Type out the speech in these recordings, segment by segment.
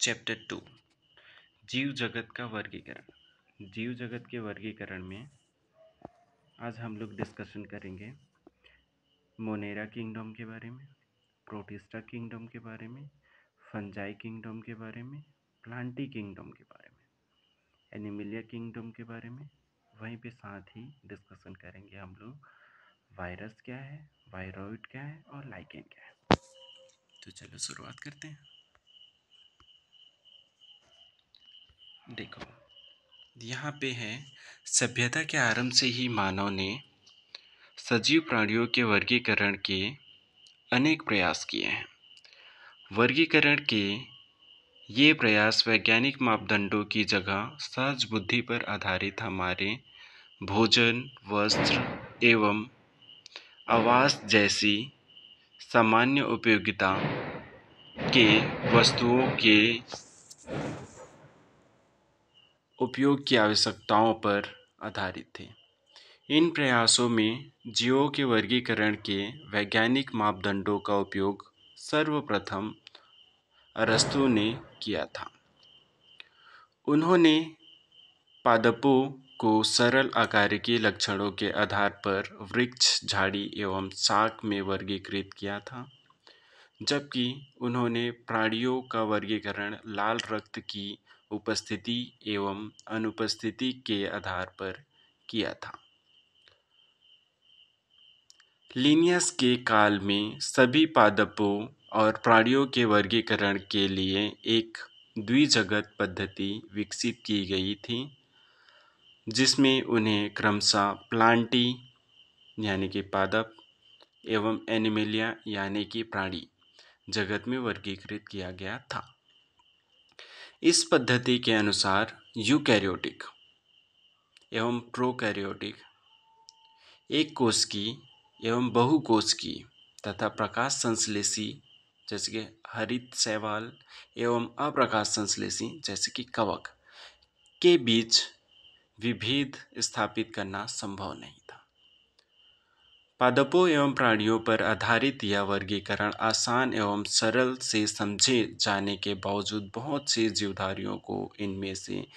Chapter 2 जीव जगत का वर्गीकरण। जीव जगत के वर्गीकरण में आज हम लोग डिस्कशन करेंगे मोनेरा किंगडम के बारे में, प्रोटिस्टा किंगडम के बारे में, फंजाई किंगडम के बारे में, प्लांटी किंगडम के बारे में, एनिमिलिया किंगडम के बारे में। वहीं पे साथ ही डिस्कशन करेंगे हम लोग वायरस क्या है, वायरॉइड क्या है और लाइकेन क्या है। तो चलो शुरुआत करते हैं। देखो, यहाँ पे है, सभ्यता के आरंभ से ही मानव ने सजीव प्राणियों के वर्गीकरण के अनेक प्रयास किए हैं। वर्गीकरण के ये प्रयास वैज्ञानिक मापदंडों की जगह सहज बुद्धि पर आधारित हमारे भोजन, वस्त्र एवं आवास जैसी सामान्य उपयोगिता के वस्तुओं के उपयोग की आवश्यकताओं पर आधारित थे। इन प्रयासों में जीवों के वर्गीकरण के वैज्ञानिक मापदंडों का उपयोग सर्वप्रथम अरस्तू ने किया था। उन्होंने पादपों को सरल आकारिकी लक्षणों के आधार पर वृक्ष, झाड़ी एवं शाक में वर्गीकृत किया था, जबकि उन्होंने प्राणियों का वर्गीकरण लाल रक्त की उपस्थिति एवं अनुपस्थिति के आधार पर किया था। लिनियस के काल में सभी पादपों और प्राणियों के वर्गीकरण के लिए एक द्विजगत पद्धति विकसित की गई थी, जिसमें उन्हें क्रमशः प्लांटी यानी कि पादप एवं एनिमिलिया यानी कि प्राणी जगत में वर्गीकृत किया गया था। इस पद्धति के अनुसार यूकैरियोटिक एवं प्रोकैरियोटिक एक कोश की एवं बहुकोश की तथा प्रकाश संश्लेषी जैसे कि हरित शैवाल एवं अप्रकाश संश्लेषी जैसे कि कवक के बीच विभेद स्थापित करना संभव नहीं था। पादपों एवं प्राणियों पर आधारित यह वर्गीकरण आसान एवं सरल से समझे जाने के बावजूद बहुत से जीवधारियों को इनमें से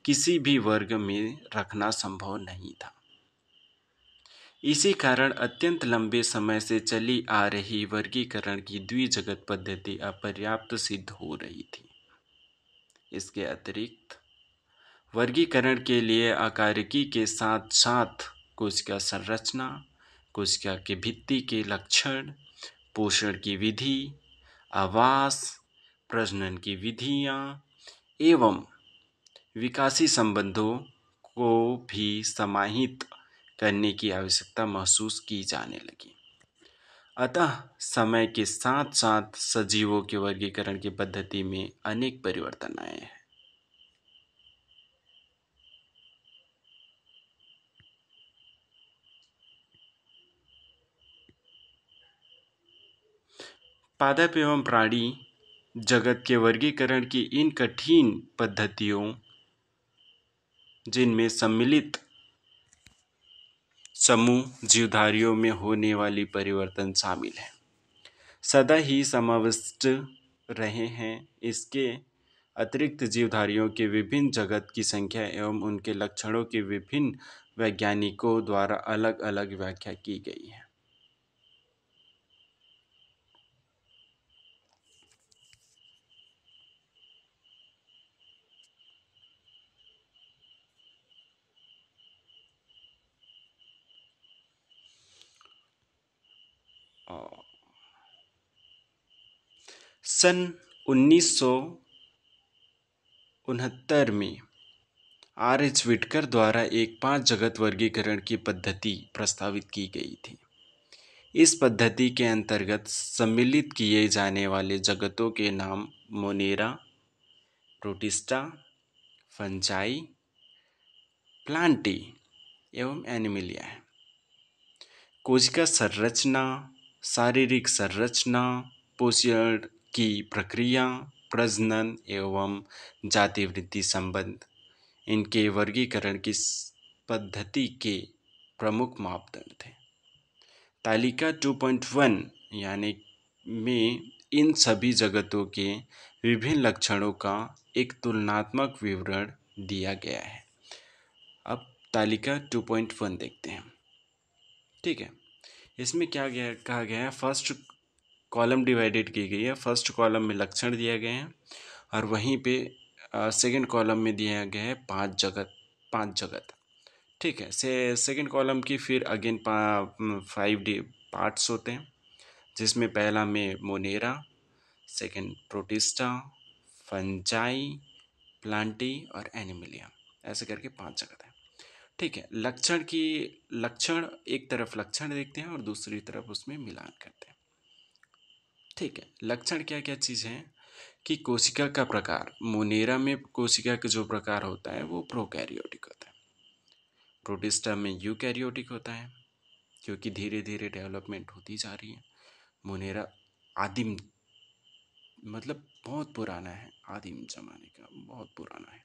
किसी भी वर्ग में रखना संभव नहीं था। इसी कारण अत्यंत लंबे समय से चली आ रही वर्गीकरण की द्विजगत पद्धति अपर्याप्त सिद्ध हो रही थी। इसके अतिरिक्त वर्गीकरण के लिए आकारिकी के साथ साथ कोशिका संरचना, कोशिका के भित्ति के लक्षण, पोषण की विधि, आवास, प्रजनन की विधियाँ एवं विकासी संबंधों को भी समाहित करने की आवश्यकता महसूस की जाने लगी। अतः समय के साथ साथ सजीवों के वर्गीकरण की पद्धति में अनेक परिवर्तन आए हैं। पादप एवं प्राणी जगत के वर्गीकरण की इन कठिन पद्धतियों, जिनमें सम्मिलित समूह जीवधारियों में होने वाली परिवर्तन शामिल है, सदा ही समाविष्ट रहे हैं। इसके अतिरिक्त जीवधारियों के विभिन्न जगत की संख्या एवं उनके लक्षणों की विभिन्न वैज्ञानिकों द्वारा अलग अलग व्याख्या की गई है। सन 1969 में R.H. व्हिटकर द्वारा एक 5 जगत वर्गीकरण की पद्धति प्रस्तावित की गई थी। इस पद्धति के अंतर्गत सम्मिलित किए जाने वाले जगतों के नाम मोनेरा, प्रोटिस्टा, फंजाई, प्लांटी एवं एनिमिलिया है। कोशिका संरचना, शारीरिक संरचना, पोषण की प्रक्रिया, प्रजनन एवं जाति वृद्धि संबंध इनके वर्गीकरण की पद्धति के प्रमुख मापदंड थे। तालिका 2.1 यानी में इन सभी जगतों के विभिन्न लक्षणों का एक तुलनात्मक विवरण दिया गया है। अब तालिका 2.1 देखते हैं। ठीक है, इसमें क्या गया कहा गया है, फर्स्ट कॉलम डिवाइडेड की गई है। फर्स्ट कॉलम में लक्षण दिए गए हैं और वहीं पे सेकंड कॉलम में दिया गया है पांच जगत। ठीक है, से सेकंड कॉलम की फिर अगेन 5 पार्ट्स होते हैं, जिसमें पहला में Monera, second protista, fungi, Plantae और एनिमिलिया, ऐसे करके 5 जगत है। ठीक है, लक्षण एक तरफ लक्षण देखते हैं और दूसरी तरफ उसमें मिलान करते हैं। ठीक है, लक्षण क्या क्या चीज़ है कि कोशिका का प्रकार, मोनेरा में कोशिका का जो प्रकार होता है वो प्रोकैरियोटिक होता है, प्रोटिस्टा में यूकैरियोटिक होता है, क्योंकि धीरे धीरे डेवलपमेंट होती जा रही है। मोनेरा आदिम, मतलब बहुत पुराना है, आदिम जमाने का बहुत पुराना है।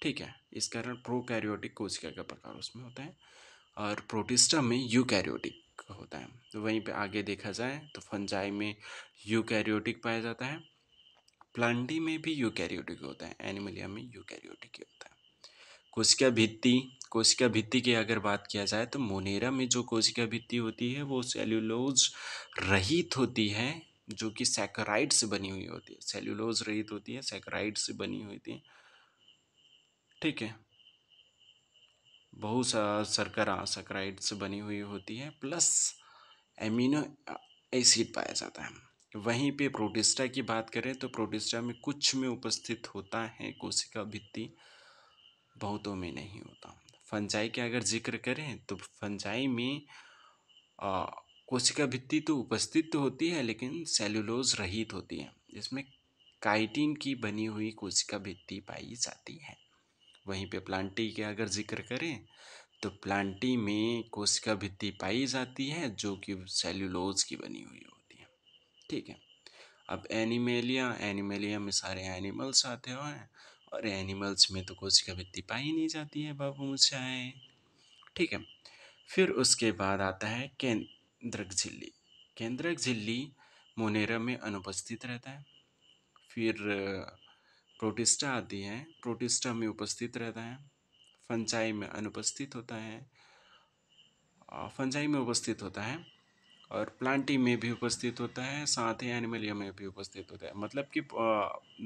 ठीक है, इस कारण प्रोकैरियोटिक कोशिका का प्रकार उसमें होता है और प्रोटिस्टा में यूकैरियोटिक होता है। तो वहीं पे आगे देखा जाए तो फंजाई में यूकैरियोटिक पाया जाता है, प्लांटी में भी यूकैरियोटिक होता है, एनिमलिया में यूकैरियोटिक ही होता है। कोशिका भित्ति, कोशिका भित्ति की अगर बात किया जाए तो मोनेरा में जो कोशिका भित्ति होती है वो सेल्यूलोज रहित होती है, जो कि सैकराइड से बनी हुई होती है, सेल्यूलोज रहित होती है, सैकराइड से बनी हुई होती है। ठीक है, बहुत सा शर्करा सैकराइड से बनी हुई होती है, प्लस एमिनो एसिड पाया जाता है। वहीं पे प्रोटिस्टा की बात करें तो प्रोटिस्टा में कुछ में उपस्थित होता है कोशिका भित्ति, बहुतों में नहीं होता। फंजाई का अगर जिक्र करें तो फंजाई में आ, कोशिका भित्ति तो उपस्थित तो होती है लेकिन सेल्यूलोज रहित होती है, जिसमें काइटिन की बनी हुई कोशिका भित्ति पाई जाती है। वहीं पे प्लांटी का अगर जिक्र करें तो प्लांटी में कोशिका भित्ति पाई जाती है जो कि सेल्यूलोज की बनी हुई होती है। ठीक है, अब एनिमेलिया, एनिमेलिया में सारे एनिमल्स आते हैं और एनिमल्स में तो कोशिका भित्ति पाई नहीं जाती है बाबू मुझाए। ठीक है, फिर उसके बाद आता है केंद्रक झिल्ली। केंद्रक झिल्ली मोनेरा में अनुपस्थित रहता है। फिर प्रोटिस्टा आती है, प्रोटिस्टा में उपस्थित रहता है, फंजाई में अनुपस्थित होता है, फंजाई में उपस्थित होता है और प्लांटी में भी उपस्थित होता है, साथ ही एनिमलिया में भी उपस्थित होता है। मतलब कि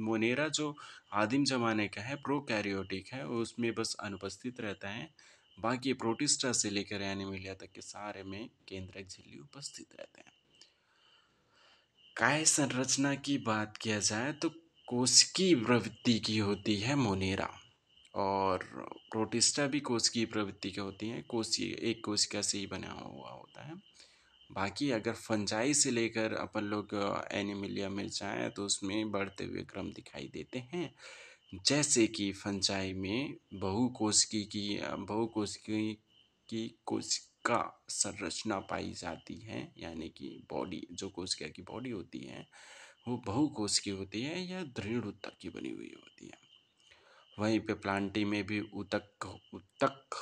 मोनेरा जो आदिम जमाने का है, प्रोकैरियोटिक है, उसमें बस अनुपस्थित रहता है। बाकी प्रोटिस्टा से लेकर एनिमलिया तक के सारे में केंद्रक झिल्ली उपस्थित रहते हैं। काय संरचना की बात किया जाए तो कोशिकीय प्रवृत्ति की होती है मोनेरा, और प्रोटिस्टा भी कोशिकीय प्रवृत्ति की होती है, एक कोशिका से ही बना हुआ होता है। बाकी अगर फंजाई से लेकर अपन लोग एनिमिलिया में जाएँ तो उसमें बढ़ते हुए क्रम दिखाई देते हैं, जैसे कि फंजाई में बहुकोशिकीय की कोशिका संरचना पाई जाती है, यानी कि बॉडी, जो कोशिका की बॉडी होती है वो बहुकोशिकीय होती है या दृढ़ ऊतक की बनी हुई होती है। वहीं पे प्लांटी में भी ऊतक ऊतक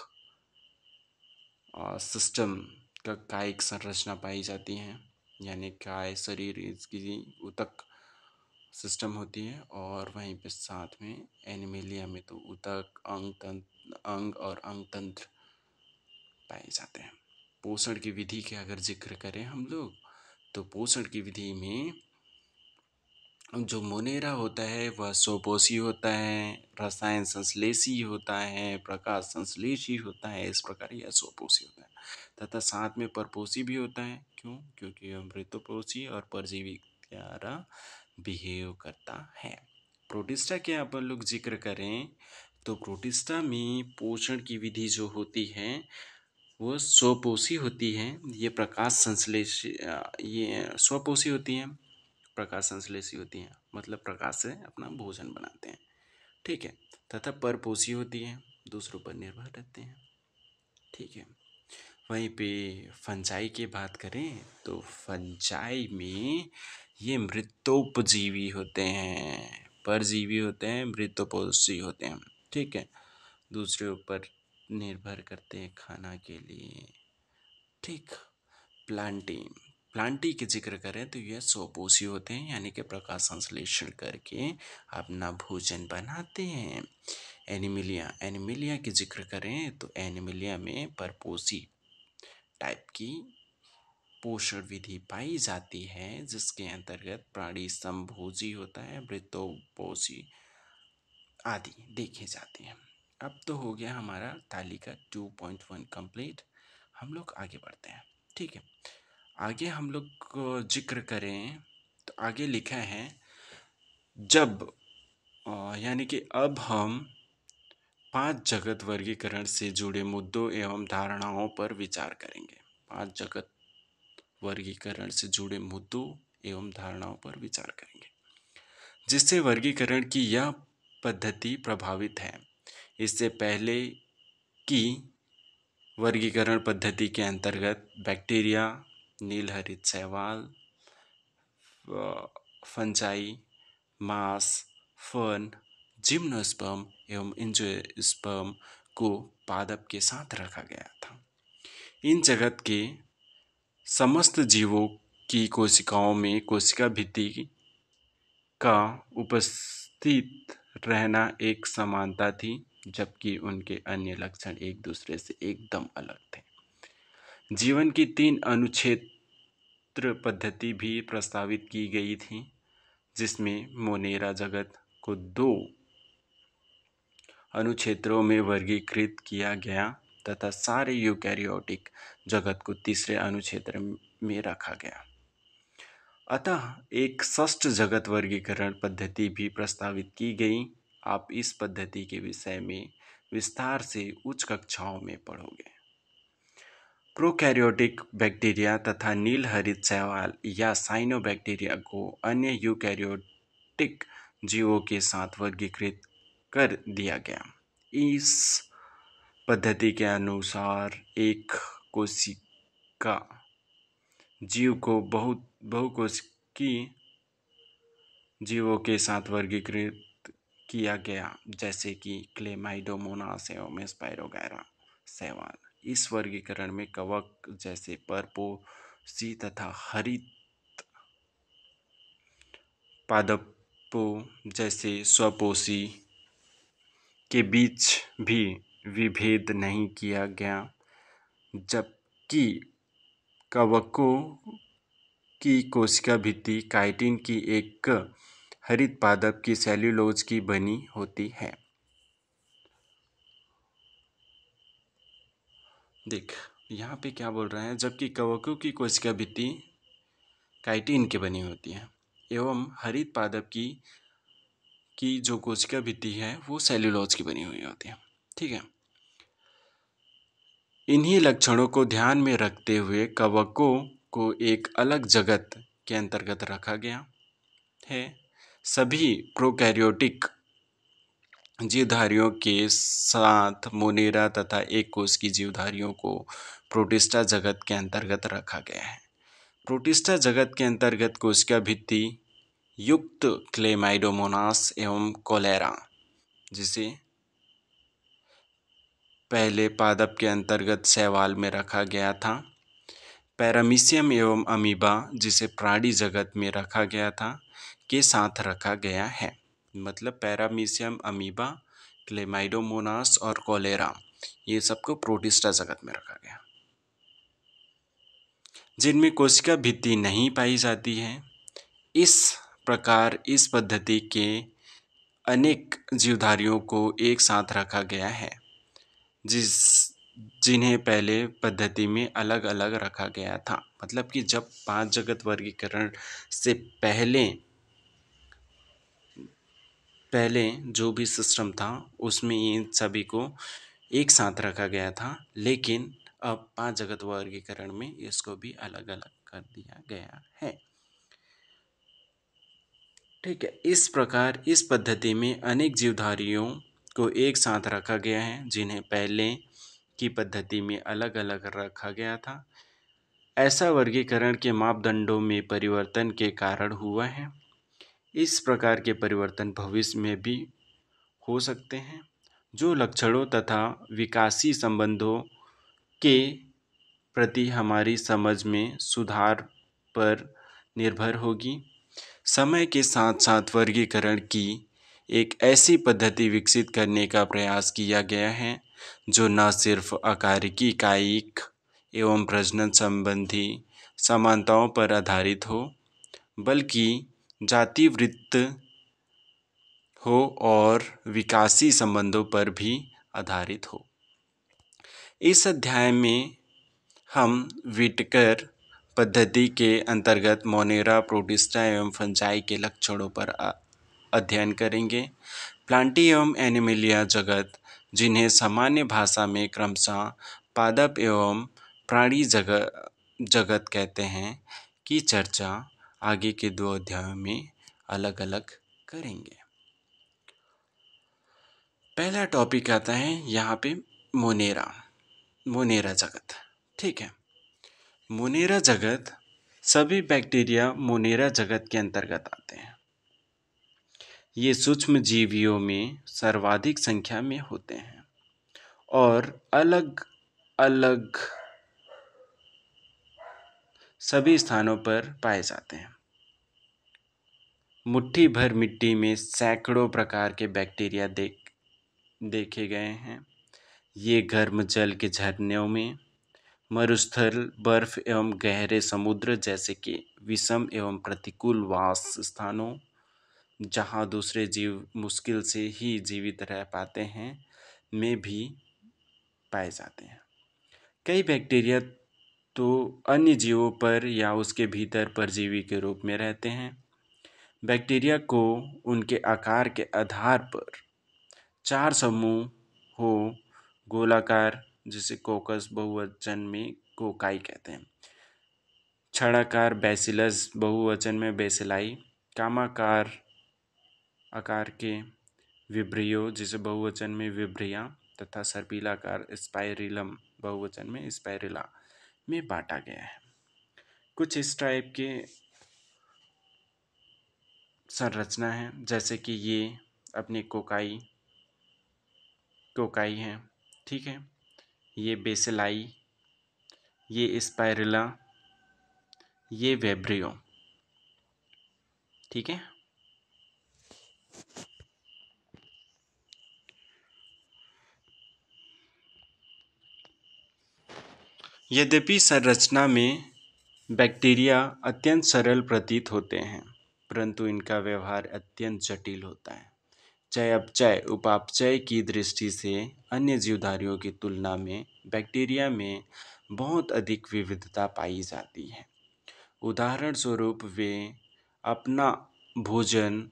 सिस्टम का कायिक संरचना पाई जाती है, यानी काय शरीर इसकी ऊतक सिस्टम होती है। और वहीं पे साथ में एनिमिलिया में तो ऊतक, अंग और अंग तंत्र पाए जाते हैं। पोषण की विधि के अगर जिक्र करें हम लोग तो पोषण की विधि में जो मोनेरा होता है वह स्वपोषी होता है, रसायन संश्लेषी होता है, प्रकाश संश्लेषी होता है, इस प्रकार यह स्वपोषी होता है। तथा साथ में परपोषी भी होता है। क्यों? क्योंकि यह मृतपोषी और परजीवी द्वारा बिहेव करता है। प्रोटिस्टा के अपन लोग जिक्र करें तो प्रोटिस्टा में पोषण की विधि जो होती है वो स्वपोषी होती है। ये प्रकाश संश्लेषी ये स्वपोषी होती हैं, प्रकाश संश्लेषी होती हैं, मतलब प्रकाश से अपना भोजन बनाते हैं। ठीक है, तथा परपोषी होती हैं, दूसरों पर निर्भर रहते हैं। ठीक है, वहीं पे फंजाई की बात करें तो फंजाई में ये मृतोपजीवी होते हैं, परजीवी होते हैं, मृतोपोषी होते हैं। ठीक है, दूसरे ऊपर निर्भर करते हैं खाना के लिए। ठीक, प्लांटी, प्लांटी की जिक्र करें तो यह स्वपोषी होते हैं, यानी कि प्रकाश संश्लेषण करके अपना भोजन बनाते हैं। एनिमिलिया की जिक्र करें तो एनिमिलिया में परपोषी टाइप की पोषण विधि पाई जाती है, जिसके अंतर्गत प्राणी समभोजी होता है, वृत्तपोषी आदि देखे जाते हैं। अब तो हो गया हमारा तालिका 2.1 कंप्लीट। हम लोग आगे बढ़ते हैं। ठीक है, आगे हम लोग को जिक्र करें तो आगे लिखा है जब यानी कि अब हम 5 जगत वर्गीकरण से जुड़े मुद्दों एवं धारणाओं पर विचार करेंगे। 5 जगत वर्गीकरण से जुड़े मुद्दों एवं धारणाओं पर विचार करेंगे, जिससे वर्गीकरण की यह पद्धति प्रभावित है। इससे पहले की वर्गीकरण पद्धति के अंतर्गत बैक्टीरिया, नीलहरित शैवाल, फंजाई, मांस, फर्न, जिम्नोस्पर्म एवं एंजियोस्पर्म को पादप के साथ रखा गया था। इन जगत के समस्त जीवों की कोशिकाओं में कोशिका भित्ति का उपस्थित रहना एक समानता थी, जबकि उनके अन्य लक्षण एक दूसरे से एकदम अलग थे। जीवन की 3 अनुक्षेत्र पद्धति भी प्रस्तावित की गई थी, जिसमें मोनेरा जगत को 2 अनुक्षेत्रों में वर्गीकृत किया गया तथा सारे यूकैरियोटिक जगत को तीसरे अनुक्षेत्र में रखा गया। अतः एक षष्ठ जगत वर्गीकरण पद्धति भी प्रस्तावित की गई। आप इस पद्धति के विषय में विस्तार से उच्च कक्षाओं में पढ़ोगे। प्रोकैरियोटिक बैक्टीरिया तथा नीलहरित शैवाल या साइनोबैक्टीरिया को अन्य यूकैरियोटिक जीवों के साथ वर्गीकृत कर दिया गया। इस पद्धति के अनुसार एक कोशिका जीव को बहुकोशिकी जीवों के साथ वर्गीकृत किया गया, जैसे कि क्लेमाइडोमोनास एवं स्पाइरोगैरा शैवाल। इस वर्गीकरण में कवक जैसे परपोषी तथा हरित पादपों जैसे स्वपोषी के बीच भी विभेद नहीं किया गया, जबकि कवकों की कोशिका भित्ति काइटिन की एक हरित पादप की सेल्यूलोज की बनी होती है। देख, यहाँ पे क्या बोल रहे हैं, जबकि कवकों की कोशिका भित्ति काइटिन की बनी होती है एवं हरित पादप की जो कोशिका भित्ति है वो सेल्यूलोज की बनी हुई होती है। ठीक है, इन्हीं लक्षणों को ध्यान में रखते हुए कवकों को एक अलग जगत के अंतर्गत रखा गया है। सभी प्रोकैरियोटिक जीवधारियों के साथ मोनेरा तथा एक कोश की जीवधारियों को प्रोटिस्टा जगत के अंतर्गत रखा गया है। प्रोटिस्टा जगत के अंतर्गत कोशिका भित्ति युक्त क्लेमाइडोमोनास एवं कोलेरा, जिसे पहले पादप के अंतर्गत शैवाल में रखा गया था, पैरामीशियम एवं अमीबा, जिसे प्राणी जगत में रखा गया था, के साथ रखा गया है। मतलब पैरामीशियम, अमीबा, क्लेमाइडोमोनास और कोलेरा, ये सबको प्रोटिस्टा जगत में रखा गया, जिनमें कोशिका भित्ति नहीं पाई जाती है। इस प्रकार इस पद्धति के अनेक जीवधारियों को एक साथ रखा गया है, जिन्हें पहले पद्धति में अलग अलग रखा गया था। मतलब कि जब 5 जगत वर्गीकरण से पहले जो भी सिस्टम था उसमें इन सभी को एक साथ रखा गया था, लेकिन अब 5 जगत वर्गीकरण में इसको भी अलग अलग कर दिया गया है। ठीक है, इस प्रकार इस पद्धति में अनेक जीवधारियों को एक साथ रखा गया है, जिन्हें पहले की पद्धति में अलग अलग रखा गया था। ऐसा वर्गीकरण के मापदंडों में परिवर्तन के कारण हुआ है। इस प्रकार के परिवर्तन भविष्य में भी हो सकते हैं, जो लक्षणों तथा विकासी संबंधों के प्रति हमारी समझ में सुधार पर निर्भर होगी। समय के साथ साथ वर्गीकरण की एक ऐसी पद्धति विकसित करने का प्रयास किया गया है जो न सिर्फ आकारिकी, कायिक एवं प्रजनन संबंधी समानताओं पर आधारित हो, बल्कि जातिवृत्त हो और विकासी संबंधों पर भी आधारित हो। इस अध्याय में हम व्हिटेकर पद्धति के अंतर्गत मोनेरा, प्रोटिस्टा एवं फंजाई के लक्षणों पर अध्ययन करेंगे। प्लांटी एवं एनिमलिया जगत, जिन्हें सामान्य भाषा में क्रमशः पादप एवं प्राणी जगत कहते हैं, की चर्चा आगे के 2 अध्यायों में अलग अलग करेंगे। पहला टॉपिक आता है यहाँ पे मोनेरा जगत। ठीक है, मोनेरा जगत, सभी बैक्टीरिया मोनेरा जगत के अंतर्गत आते हैं। ये सूक्ष्म जीवियों में सर्वाधिक संख्या में होते हैं और अलग अलग सभी स्थानों पर पाए जाते हैं। मुट्ठी भर मिट्टी में सैकड़ों प्रकार के बैक्टीरिया देखे गए हैं। ये गर्म जल के झरनों में, मरुस्थल, बर्फ एवं गहरे समुद्र जैसे कि विषम एवं प्रतिकूल वास स्थानों, जहाँ दूसरे जीव मुश्किल से ही जीवित रह पाते हैं, में भी पाए जाते हैं। कई बैक्टीरिया तो अन्य जीवों पर या उसके भीतर परजीवी के रूप में रहते हैं। बैक्टीरिया को उनके आकार के आधार पर 4 समूह हो: गोलाकार, जिसे कोकस बहुवचन में कोकाई कहते हैं, छड़ाकार बैसिलस बहुवचन में बेसिलाई, कामाकार आकार के विब्रियो, जिसे बहुवचन में विब्रिया, तथा सर्पिलाकार स्पाइरिलम बहुवचन में स्पाइरिला में बांटा गया है। कुछ इस टाइप के संरचना है, जैसे कि ये अपने कोकाई हैं, ठीक है, ये बेसिलाई, ये स्पाइरिला, ये वेब्रियो, ठीक है। यद्यपि संरचना में बैक्टीरिया अत्यंत सरल प्रतीत होते हैं, परंतु इनका व्यवहार अत्यंत जटिल होता है। चयापचय उपापचय की दृष्टि से अन्य जीवधारियों की तुलना में बैक्टीरिया में बहुत अधिक विविधता पाई जाती है। उदाहरण स्वरूप वे अपना भोजन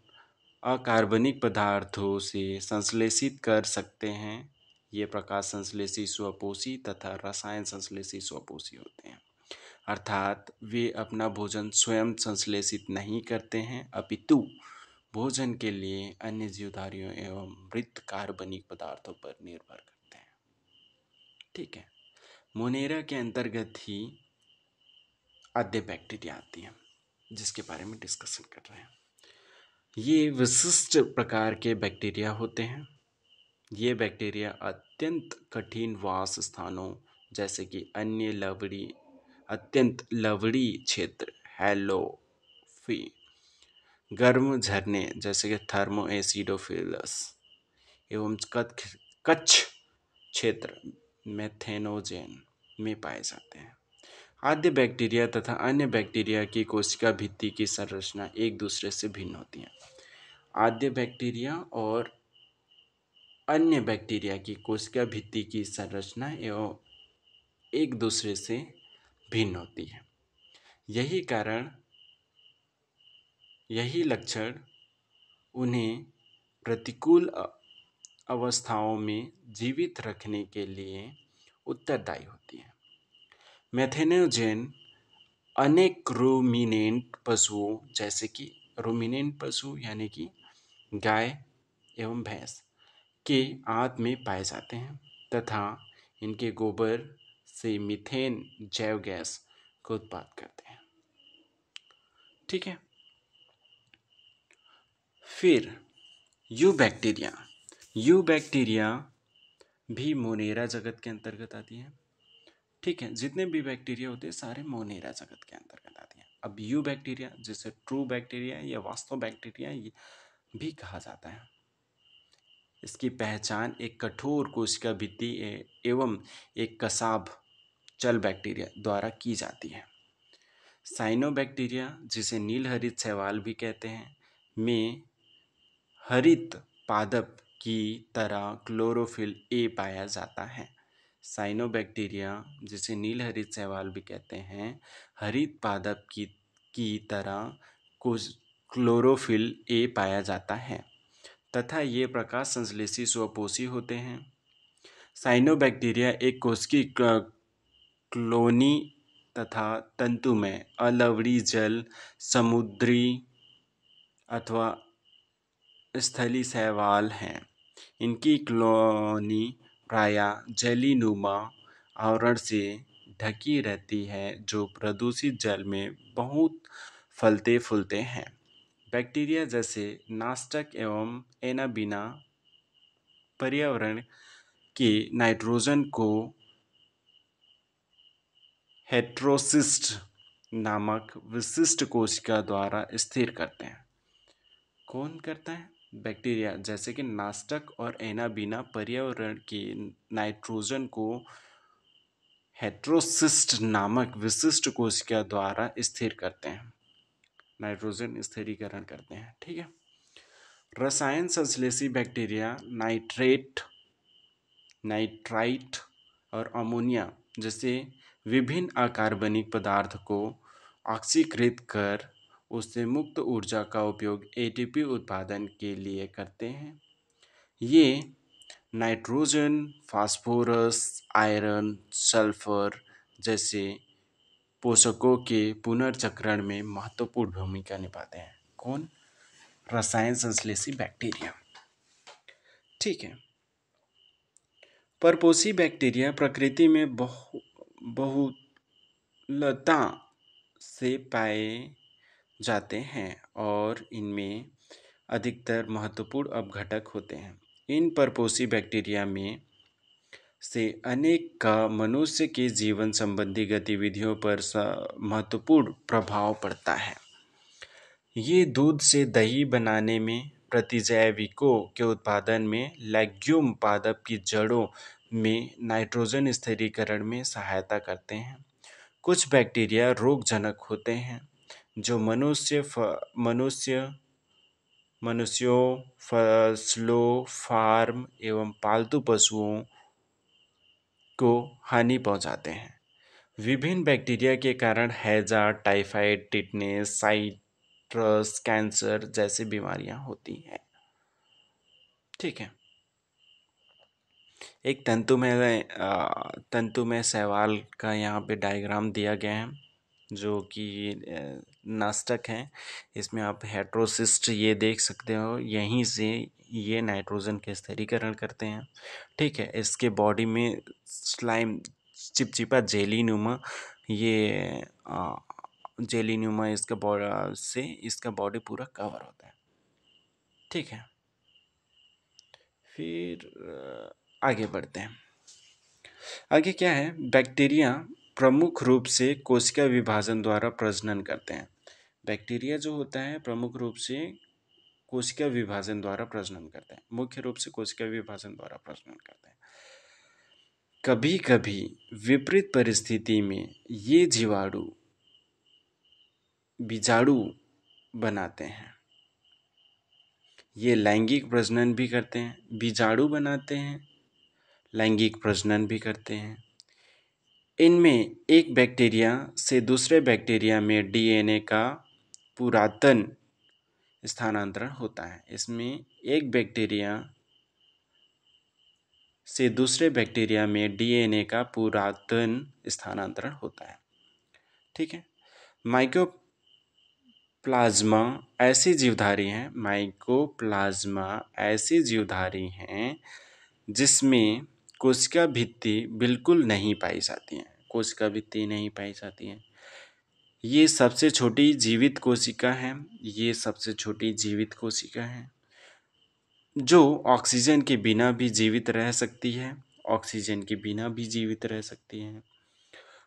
अकार्बनिक पदार्थों से संश्लेषित कर सकते हैं। ये प्रकाश संश्लेषी स्वपोषी तथा रसायन संश्लेषी स्वपोषी होते हैं, अर्थात वे अपना भोजन स्वयं संश्लेषित नहीं करते हैं, अपितु भोजन के लिए अन्य जीवधारियों एवं मृत कार्बनिक पदार्थों पर निर्भर करते हैं। ठीक है, मोनेरा के अंतर्गत ही आद्य बैक्टीरिया आती है, जिसके बारे में डिस्कशन कर रहे हैं। ये विशिष्ट प्रकार के बैक्टीरिया होते हैं। ये बैक्टीरिया अत्यंत कठिन वास स्थानों, जैसे कि अत्यंत लवड़ी क्षेत्र हैलोफी, गर्म झरने जैसे कि थर्मो एसिडोफिलस एवं कच्छ क्षेत्र मेथेनोजेन में पाए जाते हैं। आद्य बैक्टीरिया तथा अन्य बैक्टीरिया की कोशिका भित्ति की संरचना एक दूसरे से भिन्न होती है। आद्य बैक्टीरिया और अन्य बैक्टीरिया की कोशिका भित्ति की संरचना एवं एक दूसरे से भिन्न होती है। यही लक्षण उन्हें प्रतिकूल अवस्थाओं में जीवित रखने के लिए उत्तरदायी होती है। मेथेनोजेन अनेक रूमिनेंट पशुओं, जैसे कि रूमिनेंट पशु यानी कि गाय एवं भैंस, के आंत में पाए जाते हैं तथा इनके गोबर से मीथेन जैव गैस का उत्पाद करते हैं। ठीक है, फिर यू बैक्टीरिया भी मोनेरा जगत के अंतर्गत आती है। ठीक है, जितने भी बैक्टीरिया होते हैं सारे मोनेरा जगत के अंतर्गत आते हैं। अब यू बैक्टीरिया, जिसे ट्रू बैक्टीरिया या वास्तव बैक्टीरिया भी कहा जाता है, इसकी पहचान एक कठोर कोशिका भित्ति एवं एक कसाब चल बैक्टीरिया द्वारा की जाती है। साइनोबैक्टीरिया, जिसे नीलहरित शैवाल भी कहते हैं, में हरित पादप की तरह क्लोरोफिल ए पाया जाता है। साइनोबैक्टीरिया, जिसे नीलहरित शैवाल भी कहते हैं, हरित पादप की तरह क्लोरोफिल ए पाया जाता है तथा ये प्रकाश संश्लेषी स्वपोषी होते हैं। साइनोबैक्टीरिया एक कोशिकीय क्लोनी तथा तंतुमय अलवणीय जल, समुद्री अथवा स्थलीय शैवाल हैं। इनकी कॉलोनी प्रायः जेलीनुमा आवरण से ढकी रहती है जो प्रदूषित जल में बहुत फलते फूलते हैं। बैक्टीरिया जैसे नास्टक एवं एनाबीना पर्यावरण के नाइट्रोजन को हेटेरोसिस्ट नामक विशिष्ट कोशिका द्वारा स्थिर करते हैं। कौन करता है? बैक्टीरिया जैसे कि नास्टक और एनाबीना पर्यावरण के नाइट्रोजन को हेटेरोसिस्ट नामक विशिष्ट कोशिका द्वारा स्थिर करते हैं, नाइट्रोजन स्थिरीकरण करते हैं। ठीक है। रसायन संश्लेषी बैक्टीरिया नाइट्राइट और अमोनिया जैसे विभिन्न अकार्बनिक पदार्थ को ऑक्सीकृत कर उससे मुक्त ऊर्जा का उपयोग एटीपी उत्पादन के लिए करते हैं। ये नाइट्रोजन, फास्फोरस, आयरन, सल्फर जैसे पोषकों के पुनर्चक्रण में महत्वपूर्ण भूमिका निभाते हैं। कौन? रसायन संश्लेषी बैक्टीरिया। ठीक है। परपोषी बैक्टीरिया प्रकृति में बहुलता से पाए जाते हैं और इनमें अधिकतर महत्वपूर्ण अपघटक होते हैं। इन परपोषी बैक्टीरिया में से अनेक का मनुष्य के जीवन संबंधी गतिविधियों पर महत्वपूर्ण प्रभाव पड़ता है। ये दूध से दही बनाने में, प्रतिजैविकों के उत्पादन में, लेग्यूम पादप की जड़ों में नाइट्रोजन स्थिरीकरण में सहायता करते हैं। कुछ बैक्टीरिया रोगजनक होते हैं जो मनुष्यों, फसलों, फार्म एवं पालतू पशुओं को हानि पहुंचाते हैं। विभिन्न बैक्टीरिया के कारण हैजा, टाइफाइड, टिटनेस, साइट्रस कैंसर जैसी बीमारियां होती हैं। ठीक है। एक तंतुमय शैवाल का यहाँ पे डायग्राम दिया गया है जो कि नास्टक है। इसमें आप हेटेरोसिस्ट ये देख सकते हो, यहीं से ये नाइट्रोजन के स्थिरीकरण करते हैं। ठीक है। इसके बॉडी में स्लाइम चिपचिपा जेलीनुमा, ये जेलीनुमा इसका बॉडी पूरा कवर होता है। ठीक है। फिर आगे बढ़ते हैं। आगे क्या है? बैक्टीरिया प्रमुख रूप से कोशिका विभाजन द्वारा प्रजनन करते हैं। बैक्टीरिया जो होता है प्रमुख रूप से कोशिका विभाजन द्वारा प्रजनन करते हैं, मुख्य रूप से कोशिका विभाजन द्वारा प्रजनन करते हैं। कभी कभी विपरीत परिस्थिति में ये बीजाणु बनाते हैं। ये लैंगिक प्रजनन भी करते हैं, बीजाणु बनाते हैं, लैंगिक प्रजनन भी करते हैं। इनमें एक बैक्टीरिया से दूसरे बैक्टीरिया में डीएनए का पुरातन स्थानांतरण होता है। इसमें एक बैक्टीरिया से दूसरे बैक्टीरिया में डीएनए का पुरातन स्थानांतरण होता है। ठीक है। माइकोप्लाज्मा ऐसी जीवधारी हैं जिसमें कोशिका भित्ति बिल्कुल नहीं पाई जाती हैं। कोशिका भित्ति नहीं पाई जाती हैं। ये सबसे छोटी जीवित कोशिका है जो ऑक्सीजन के बिना भी जीवित रह सकती है।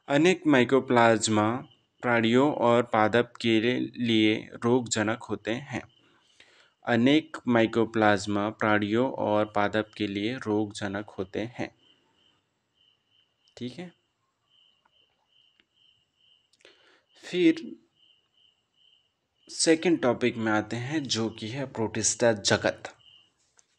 अनेक माइकोप्लाज्मा प्राणियों और पादप के लिए रोगजनक होते हैं। अनेक माइकोप्लाज्मा प्राणियों और पादप के लिए रोगजनक होते हैं। ठीक है। फिर सेकंड टॉपिक में आते हैं जो कि है प्रोटिस्टा जगत।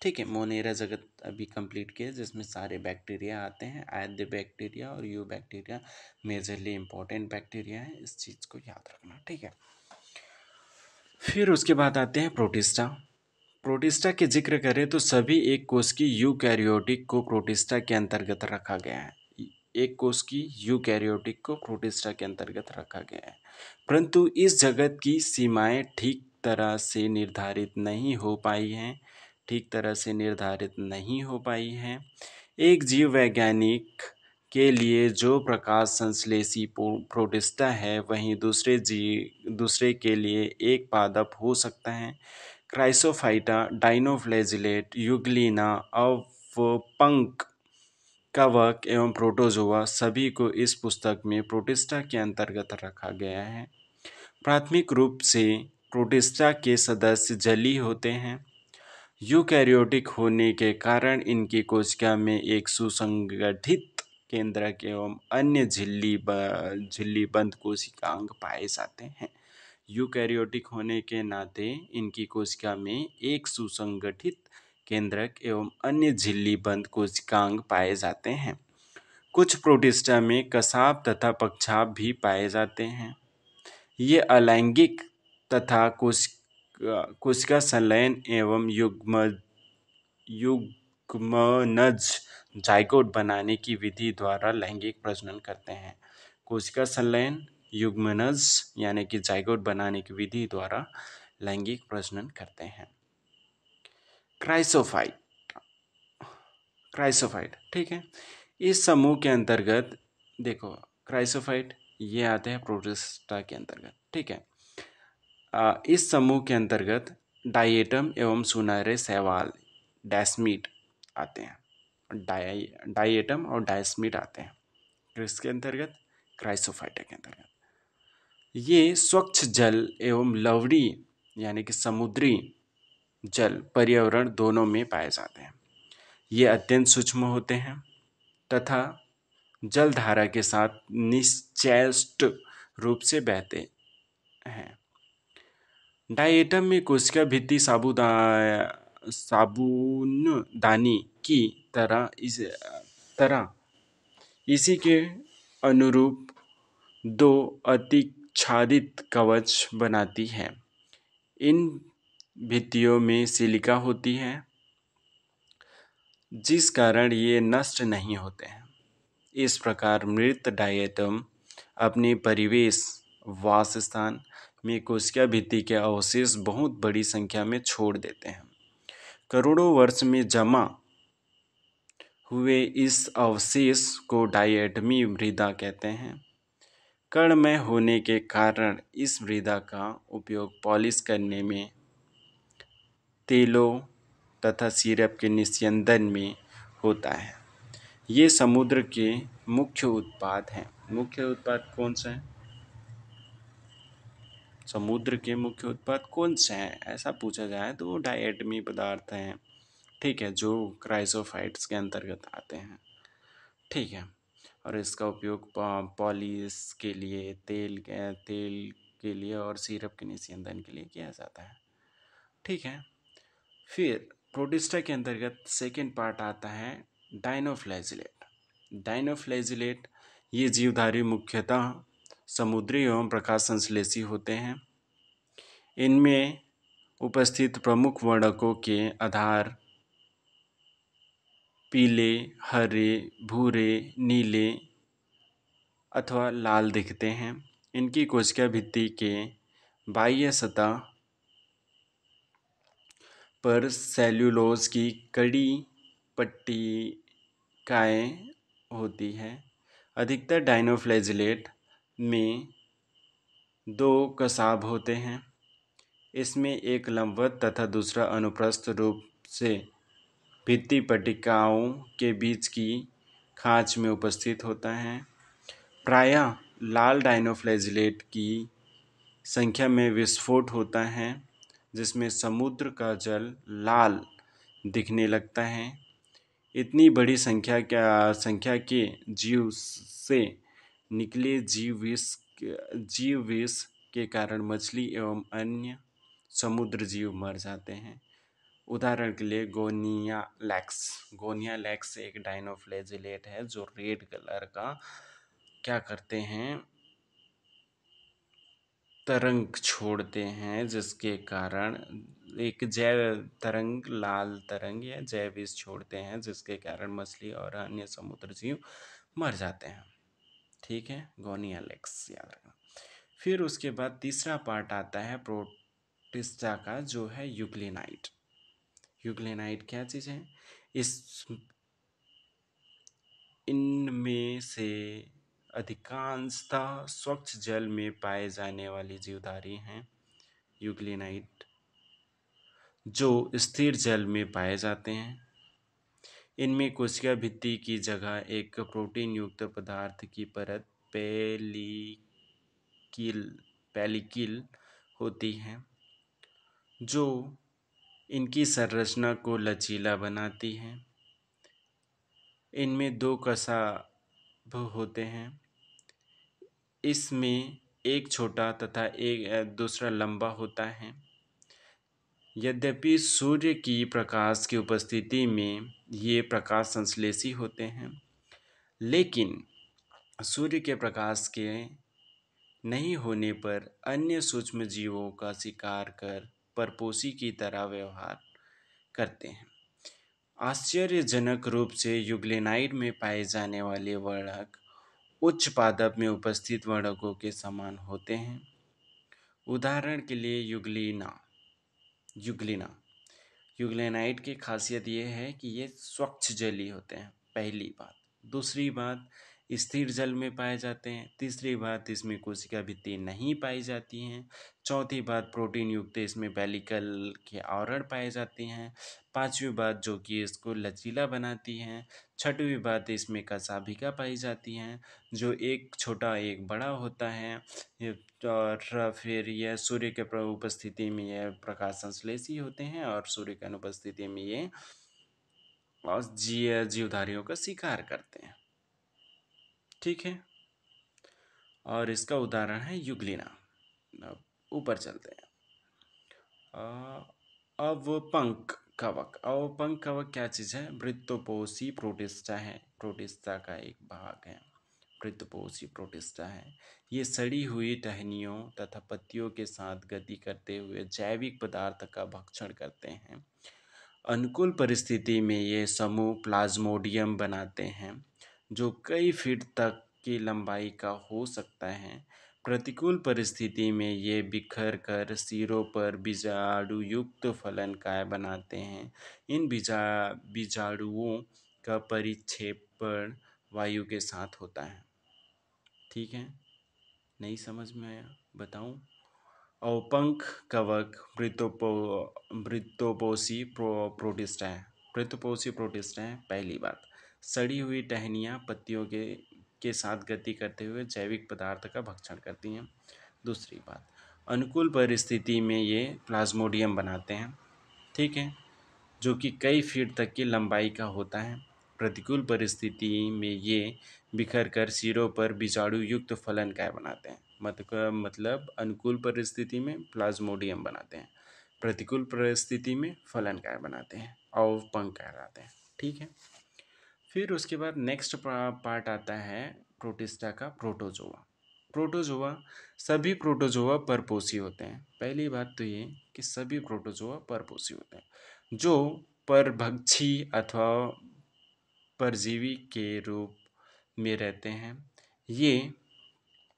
ठीक है, मोनेरा जगत अभी कंप्लीट किया जिसमें सारे बैक्टीरिया आते हैं। आद्य बैक्टीरिया और you bacteria majorly important bacteria है, इस चीज़ को याद रखना। ठीक है। फिर उसके बाद आते हैं प्रोटिस्टा। प्रोटिस्टा के जिक्र करें तो सभी एक कोष की यूकैरियोटिक को प्रोटिस्टा के अंतर्गत रखा गया है। एक कोष की यूकैरियोटिक को प्रोटिस्टा के अंतर्गत रखा गया है, परंतु इस जगत की सीमाएं ठीक तरह से निर्धारित नहीं हो पाई हैं। ठीक तरह से निर्धारित नहीं हो पाई हैं। एक जीव वैज्ञानिक के लिए जो प्रकाश संश्लेषी प्रोटिस्टा है, वहीं दूसरे के लिए एक पादप हो सकता है। क्राइसोफाइटा, डाइनोफ्लैजिलेट, यूग्लिना, अवपंक, कवक एवं प्रोटोजोआ सभी को इस पुस्तक में प्रोटिस्टा के अंतर्गत रखा गया है। प्राथमिक रूप से प्रोटिस्टा के सदस्य जलीय होते हैं। यूकैरियोटिक होने के कारण इनकी कोशिका में एक सुसंगठित केंद्रक एवं अन्य झिल्लीबंद कोशिकांग पाए जाते हैं। यूकैरियोटिक होने के नाते इनकी कोशिका में एक सुसंगठित केंद्रक एवं अन्य झिल्लीबंद कोशिकांग पाए जाते हैं। कुछ प्रोटिस्टा में कसाब तथा पक्षाप भी पाए जाते हैं। ये अलैंगिक तथा कोशिका संलयन एवं युग्मनज जाइगोट बनाने की विधि द्वारा लैंगिक प्रजनन करते हैं। कोशिका संलयन, युग्मनज यानी कि जाइगोट बनाने की विधि द्वारा लैंगिक प्रजनन करते हैं। क्राइसोफाइट, क्राइसोफाइट, ठीक है। इस समूह के अंतर्गत देखो, क्राइसोफाइट ये आते हैं प्रोटिस्टा के अंतर्गत। ठीक है। इस समूह के अंतर्गत डायेटम एवं सुनहरे शैवाल डैस्मीट आते हैं। डायेटम और डायस्मीट आते हैं किसके अंतर्गत? क्राइसोफाइटा के अंतर्गत। ये स्वच्छ जल एवं लवणीय यानी कि समुद्री जल पर्यावरण दोनों में पाए जाते हैं। ये अत्यंत सूक्ष्म होते हैं तथा जलधारा के साथ निश्चेष्ट रूप से बहते हैं। डायेटम में कोशिका भित्ति साबुनदानी की तरह इसी के अनुरूप दो अतिच्छादित कवच बनाती है। इन भित्तियों में सिलिका होती है जिस कारण ये नष्ट नहीं होते हैं। इस प्रकार मृत डायेटम अपने परिवेश वासस्थान में कोशिका भित्ति के अवशेष बहुत बड़ी संख्या में छोड़ देते हैं। करोड़ों वर्ष में जमा हुए इस अवशेष को डायटमी मृदा कहते हैं। कणमय होने के कारण इस मृदा का उपयोग पॉलिश करने में, तेलों तथा सिरप के निस्यंदन में होता है। ये समुद्र के मुख्य उत्पाद हैं। मुख्य उत्पाद कौन से हैं? समुद्र के मुख्य उत्पाद कौन से हैं ऐसा पूछा जाए तो वो डायटमी पदार्थ हैं। ठीक है, जो क्राइसोफाइट्स के अंतर्गत आते हैं। ठीक है, और इसका उपयोग पॉलिश के लिए, तेल के लिए और सिरप के निस्यंदन के लिए किया जाता है। ठीक है। फिर प्रोटिस्टा के अंतर्गत सेकेंड पार्ट आता है डाइनोफ्लैजिलेट। डाइनोफ्लैजिलेट ये जीवधारी मुख्यतः समुद्री एवं प्रकाश संश्लेषी होते हैं। इनमें उपस्थित प्रमुख वर्णकों के आधार पीले, हरे, भूरे, नीले अथवा लाल दिखते हैं। इनकी कोशिका भित्ति के बाह्य सतह पर सेल्यूलोज की कड़ी पट्टिकाएँ होती हैं। अधिकतर डाइनोफ्लैजिलेट में दो कसाब होते हैं। इसमें एक लंबवत तथा दूसरा अनुप्रस्थ रूप से भित्ति पट्टिकाओं के बीच की खाँच में उपस्थित होता है। प्रायः लाल डायनोफ्लैजिलेट की संख्या में विस्फोट होता है, जिसमें समुद्र का जल लाल दिखने लगता है। इतनी बड़ी संख्या के जीव से निकले जीव विष के कारण मछली एवं अन्य समुद्र जीव मर जाते हैं। उदाहरण के लिए गोनिया लैक्स एक डायनोफ्लैजिलेट है जो रेड कलर का क्या करते हैं, तरंग छोड़ते हैं, जिसके कारण एक जैव तरंग, लाल तरंग या जैव विष छोड़ते हैं, जिसके कारण मछली और अन्य समुद्र जीव मर जाते हैं। ठीक है, गोनिया लैक्स याद रखना। फिर उसके बाद तीसरा पार्ट आता है प्रोटिस्टा का, जो है यूग्लिनाइट। यूग्लिनाइट क्या चीज़ है? इनमें से अधिकांशतः स्वच्छ जल में पाए जाने वाली जीवधारी हैं। यूग्लिनाइट जो स्थिर जल में पाए जाते हैं। इनमें कोशिका भित्ति की जगह एक प्रोटीन युक्त पदार्थ की परत पेलिकिल होती है, जो इनकी संरचना को लचीला बनाती है। इनमें दो कशाभ होते हैं। इसमें एक छोटा तथा एक दूसरा लंबा होता है। यद्यपि सूर्य की प्रकाश की उपस्थिति में ये प्रकाश संश्लेषी होते हैं, लेकिन सूर्य के प्रकाश के नहीं होने पर अन्य सूक्ष्म जीवों का शिकार कर परपोषी की तरह व्यवहार करते हैं। आश्चर्यजनक रूप से यूग्लिनाइट में पाए जाने वाले वर्णक उच्च पादप में उपस्थित वर्णकों के समान होते हैं। उदाहरण के लिए यूग्लिना यूग्लिनाइट की खासियत ये है कि ये स्वच्छ जली होते हैं, पहली बात। दूसरी बात, स्थिर जल में पाए जाते हैं। तीसरी बात, इसमें कोशिका भित्ति नहीं पाई जाती हैं। चौथी बात, प्रोटीन युक्त इसमें पेलिकल के आवरण पाए जाते हैं। पांचवी बात, जो कि इसको लचीला बनाती हैं। छठवीं बात, इसमें कशाभिका पाई जाती हैं, जो एक छोटा एक बड़ा होता है। और फिर यह सूर्य के उपस्थिति में यह प्रकाश संश्लेषी होते हैं और सूर्य की अनुपस्थिति में ये जीवधारियों का शिकार करते हैं। ठीक है, और इसका उदाहरण है यूग्लिना। अब ऊपर चलते हैं। अवपंक कवक। अवपंक कवक क्या चीज़ है? वृत्तपोषी प्रोटिस्टा है, प्रोटिस्टा का एक भाग है। वृत्तपोषी प्रोटिस्टा है। ये सड़ी हुई टहनियों तथा पत्तियों के साथ गति करते हुए जैविक पदार्थ का भक्षण करते हैं। अनुकूल परिस्थिति में ये समूह प्लाज्मोडियम बनाते हैं, जो कई फीट तक की लंबाई का हो सकता है। प्रतिकूल परिस्थिति में ये बिखर कर सिरों पर बीजाणुयुक्त फलनकाय बनाते हैं। इन बीजाणुओं का परिक्षेपण वायु के साथ होता है। ठीक है, नहीं समझ में आया? बताऊं? अवपंक कवक वृत्तपोषी प्रोटिस्ट है। वृत्तपोषी प्रोटिस्ट है, पहली बात। सड़ी हुई टहनियाँ पत्तियों के साथ गति करते हुए जैविक पदार्थ का भक्षण करती हैं। दूसरी बात, अनुकूल परिस्थिति में ये प्लाज्मोडियम बनाते हैं। ठीक है, जो कि कई फीट तक की लंबाई का होता है। प्रतिकूल परिस्थिति में ये बिखर कर सिरों पर बीजाणुयुक्त फलनकाय बनाते हैं। मतलब अनुकूल परिस्थिति में प्लाज्मोडियम बनाते हैं, प्रतिकूल परिस्थिति में फलनकाय बनाते हैं और पंख कहलाते हैं। ठीक है, फिर उसके बाद नेक्स्ट पार्ट आता है प्रोटिस्टा का, प्रोटोजोआ। प्रोटोजोआ, सभी प्रोटोजोआ परपोषी होते हैं। पहली बात तो ये कि सभी प्रोटोजोआ परपोषी होते हैं, जो परभक्षी अथवा परजीवी के रूप में रहते हैं। ये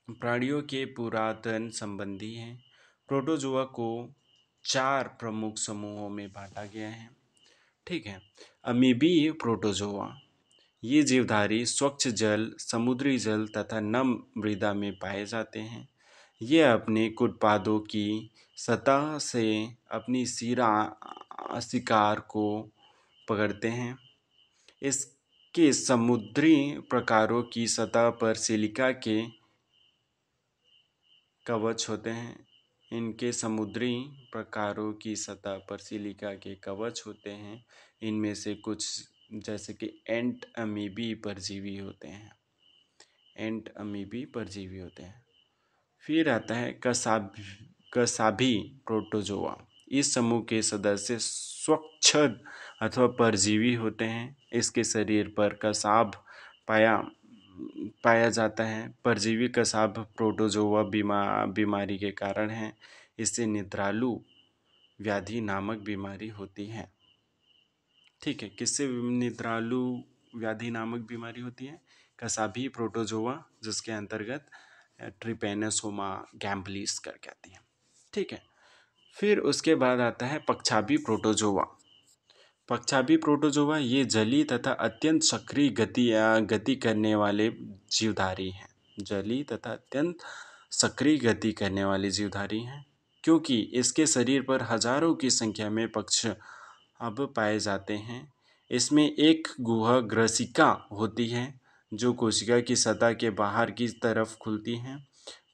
प्राणियों के पुरातन संबंधी हैं। प्रोटोजोआ को 4 प्रमुख समूहों में बांटा गया है। ठीक है, अमीबीय प्रोटोजोआ, ये जीवधारी स्वच्छ जल, समुद्री जल तथा नम मृदा में पाए जाते हैं। ये अपने उत्पादों की सतह से अपनी शिकार को पकड़ते हैं। इसके समुद्री प्रकारों की सतह पर सिलिका के कवच होते हैं। इनके समुद्री प्रकारों की सतह पर सिलिका के कवच होते हैं। इनमें से कुछ जैसे कि एंट अमीबी परजीवी होते हैं। एंट अमीबी परजीवी होते हैं। फिर आता है कसाभी प्रोटोजोआ। इस समूह के सदस्य स्वच्छद अथवा परजीवी होते हैं। इसके शरीर पर कसाभ पाया पाया जाता है। परजीवी कसाभ प्रोटोजोआ बीमारी के कारण है। इससे निद्रालु व्याधि नामक बीमारी होती है। ठीक है, किससे निद्रालु व्याधि नामक बीमारी होती है? कसाभी प्रोटोजोआ, जिसके अंतर्गत ट्रिपेनोसोमा गैम्बलिस करके आती है। ठीक है, फिर उसके बाद आता है पक्षाभी प्रोटोजोआ। पक्षाभी प्रोटोजोआ ये जलीय तथा अत्यंत सक्रिय गति करने वाले जीवधारी हैं। जलीय तथा अत्यंत सक्रिय गति करने वाले जीवधारी हैं, क्योंकि इसके शरीर पर हजारों की संख्या में पक्ष अब पाए जाते हैं। इसमें एक गुहा ग्रसिका होती है जो कोशिका की सतह के बाहर की तरफ खुलती है।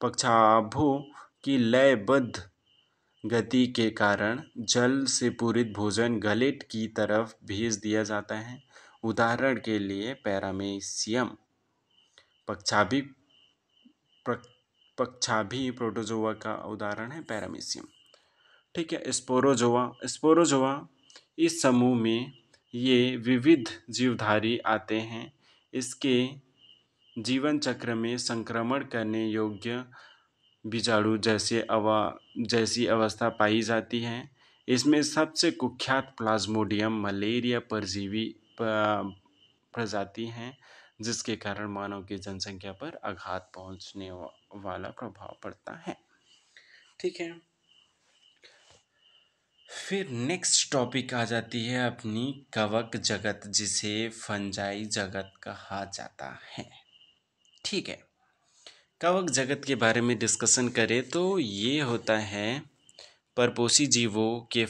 पक्षाभों की लयबद्ध गति के कारण जल से पूरित भोजन गले की तरफ भेज दिया जाता है। उदाहरण के लिए पैरामीशियम पक्षाभी पक्षाभी प्रोटोजोआ का उदाहरण है पैरामीशियम। ठीक है, स्पोरोजोआ। स्पोरोजोआ इस समूह में ये विविध जीवधारी आते हैं। इसके जीवन चक्र में संक्रमण करने योग्य बीजाणु जैसी अवस्था पाई जाती है। इसमें सबसे कुख्यात प्लाज्मोडियम मलेरिया परजीवी प्रजाति हैं, जिसके कारण मानव की जनसंख्या पर आघात पहुंचने वाला प्रभाव पड़ता है। ठीक है, फिर नेक्स्ट टॉपिक आ जाती है अपनी कवक जगत, जिसे फंजाई जगत कहा जाता है। ठीक है, कवक जगत के बारे में डिस्कशन करें तो ये होता है परपोषी जीवों के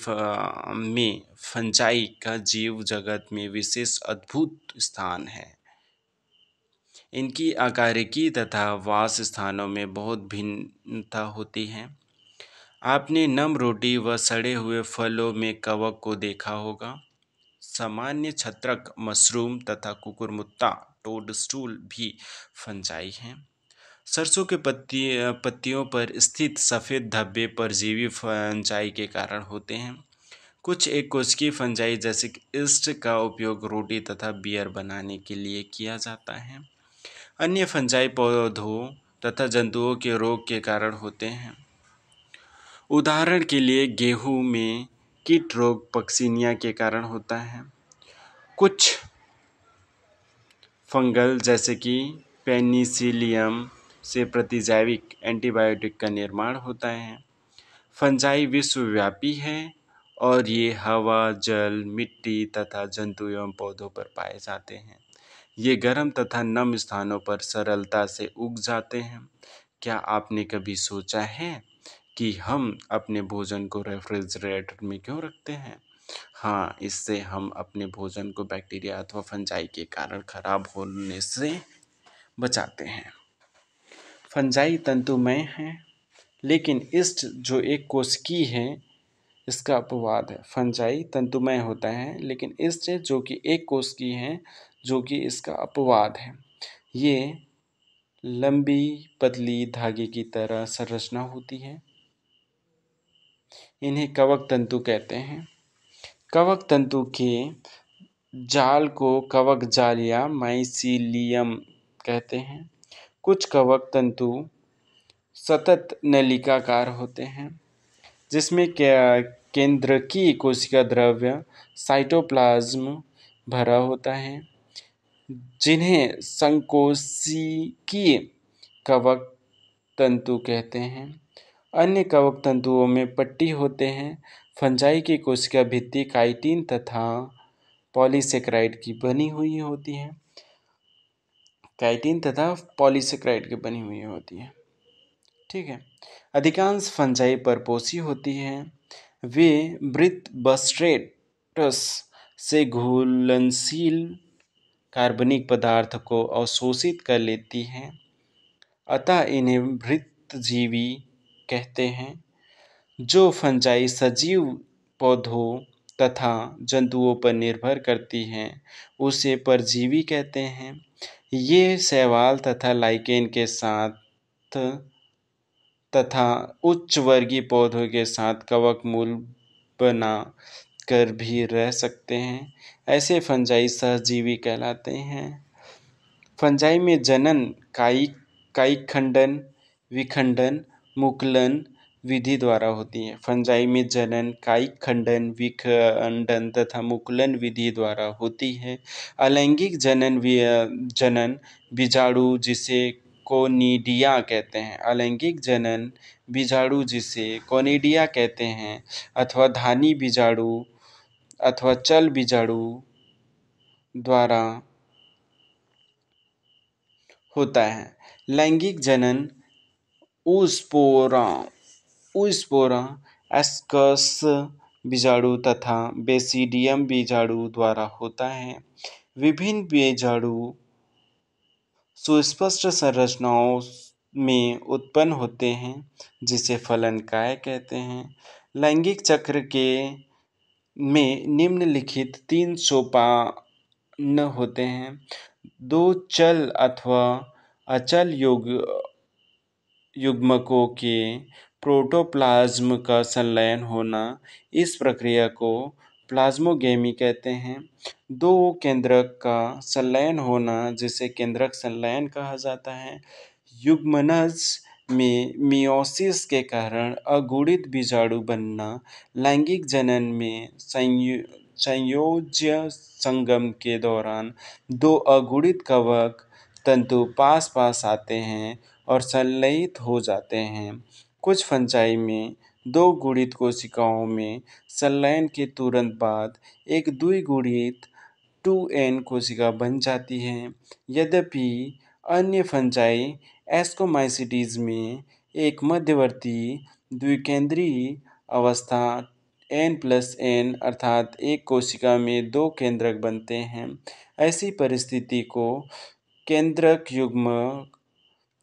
में फंजाई का जीव जगत में विशेष अद्भुत स्थान है। इनकी आकारिकी तथा वास स्थानों में बहुत भिन्नता होती है। आपने नम रोटी व सड़े हुए फलों में कवक को देखा होगा। सामान्य छत्रक, मशरूम तथा कुकुरमुत्ता टोडस्टूल भी फंजाई हैं। सरसों के पत्तियों पर स्थित सफ़ेद धब्बे परजीवी फंजाई के कारण होते हैं। कुछ एक कोशिकीय फंजाई जैसे कि ईस्ट का उपयोग रोटी तथा बियर बनाने के लिए किया जाता है। अन्य फंजाई पौधों तथा जंतुओं के रोग के कारण होते हैं। उदाहरण के लिए गेहूं में कीट रोग पक्सिनिया के कारण होता है। कुछ फंगल जैसे कि पेनिसिलियम से प्रतिजैविक एंटीबायोटिक का निर्माण होता है। फंजाई विश्वव्यापी है और ये हवा, जल, मिट्टी तथा जंतु एवं पौधों पर पाए जाते हैं। ये गर्म तथा नम स्थानों पर सरलता से उग जाते हैं। क्या आपने कभी सोचा है कि हम अपने भोजन को रेफ्रिजरेटर में क्यों रखते हैं? हाँ, इससे हम अपने भोजन को बैक्टीरिया अथवा फंजाई के कारण खराब होने से बचाते हैं। फंजाई तंतुमय हैं, लेकिन ईस्ट जो एक कोशिकीय है, इसका अपवाद है। फंजाई तंतुमय होता है, लेकिन ईस्ट जो कि एक कोशिकीय है, जो कि इसका अपवाद है। ये लंबी पतली धागे की तरह संरचना होती है। इन्हें कवक तंतु कहते हैं। कवक तंतु के जाल को कवक जाल या माइसीलियम कहते हैं। कुछ कवक तंतु सतत नलिकाकार होते हैं, जिसमें केंद्रकीय कोशिका द्रव्य साइटोप्लाज्म भरा होता है, जिन्हें संकोशिकीय कवक तंतु कहते हैं। अन्य कवक तंतुओं में पट्टी होते हैं। फंजाई की कोशिका भित्ति काइटिन तथा पॉलीसेकेराइड की बनी हुई होती है। काइटिन तथा पॉलीसेकेराइड की बनी हुई होती है। ठीक है, अधिकांश फंजाई परपोषी होती हैं। वे मृत बस्ट्रेटस से घुलनशील कार्बनिक पदार्थ को अवशोषित कर लेती हैं, अतः इन्हें मृतजीवी कहते हैं। जो फंजाई सजीव पौधों तथा जंतुओं पर निर्भर करती हैं उसे परजीवी कहते हैं। ये शैवाल तथा लाइकेन के साथ तथा उच्च वर्गीय पौधों के साथ कवक मूल बना कर भी रह सकते हैं। ऐसे फंजाई सहजीवी कहलाते हैं। फंजाई में जनन कायिक खंडन, विखंडन, मुकुलन विधि द्वारा होती है। फंजाई में जनन कायिक खंडन, विखंडन तथा मुकुलन विधि द्वारा होती है। अलैंगिक जनन बीजाणु जिसे कोनिडिया कहते हैं। अलैंगिक जनन बीजाणु जिसे कोनिडिया कहते हैं अथवा धानी बीजाणु अथवा चल बीजाणु द्वारा होता है। लैंगिक जनन oospora oospora एस्कस बीजाणु तथा बेसिडियम बीजाणु द्वारा होता है। विभिन्न बीजाणु सुस्पष्ट संरचनाओं में उत्पन्न होते हैं जिसे फलनकाय कहते हैं। लैंगिक चक्र के में निम्नलिखित 3 सोपान होते हैं। 2 चल अथवा अचल युग्मकों के प्रोटोप्लाज्म का संलयन होना, इस प्रक्रिया को प्लाज्मोगेमी कहते हैं। 2 केंद्रक का संलयन होना जिसे केंद्रक संलयन कहा जाता है। युग्मनज में मियोसिस के कारण अगुणित बीजाणु बनना। लैंगिक जनन में संयोज्य संगम के दौरान 2 अगुणित कवक तंतु पास पास आते हैं और संलयित हो जाते हैं। कुछ फंजाई में 2 गुणित कोशिकाओं में संलयन के तुरंत बाद एक द्विगुणित 2n कोशिका बन जाती है। यद्यपि अन्य फंजाई एस्कोमाइसीटीज में एक मध्यवर्ती द्विकेंद्रीय अवस्था n+n अर्थात एक कोशिका में 2 केंद्रक बनते हैं। ऐसी परिस्थिति को केंद्रक युग्म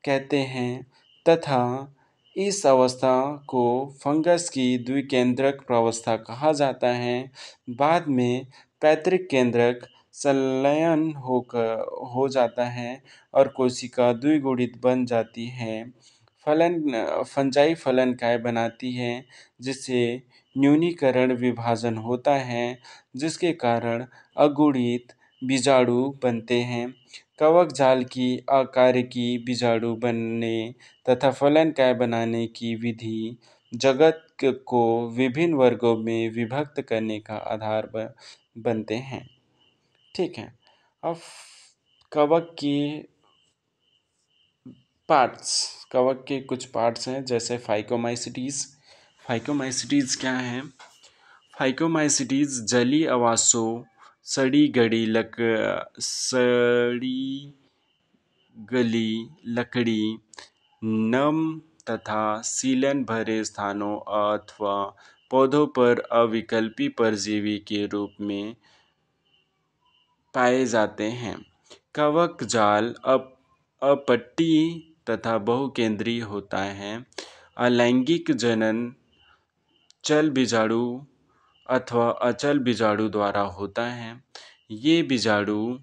कहते हैं तथा इस अवस्था को फंगस की द्विकेंद्रक प्रावस्था कहा जाता है। बाद में पैतृक केंद्रक संलयन हो जाता है और कोशिका द्विगुणित बन जाती है। फंजाई फलनकाय बनाती है जिससे न्यूनीकरण विभाजन होता है जिसके कारण अगुणित बीजाणु बनते हैं। कवक जाल की आकारिकी बीजाणु बनने तथा फलनकाय बनाने की विधि जगत को विभिन्न वर्गों में विभक्त करने का आधार बनते हैं। ठीक है। अब कवक के कुछ पार्ट्स हैं जैसे फाइकोमाइसिटीज। फाइकोमाइसिटीज क्या है? फाइकोमाइसिटीज जलीय आवासों, सड़ी गली लकड़ी, नम तथा सीलन भरे स्थानों अथवा पौधों पर अविकल्पी परजीवी के रूप में पाए जाते हैं। कवक जाल अपट्टी तथा बहुकेंद्रीय होता है। अलैंगिक जनन चल बीजाणु अथवा अचल बीजाणु द्वारा होता है। ये बीजाणु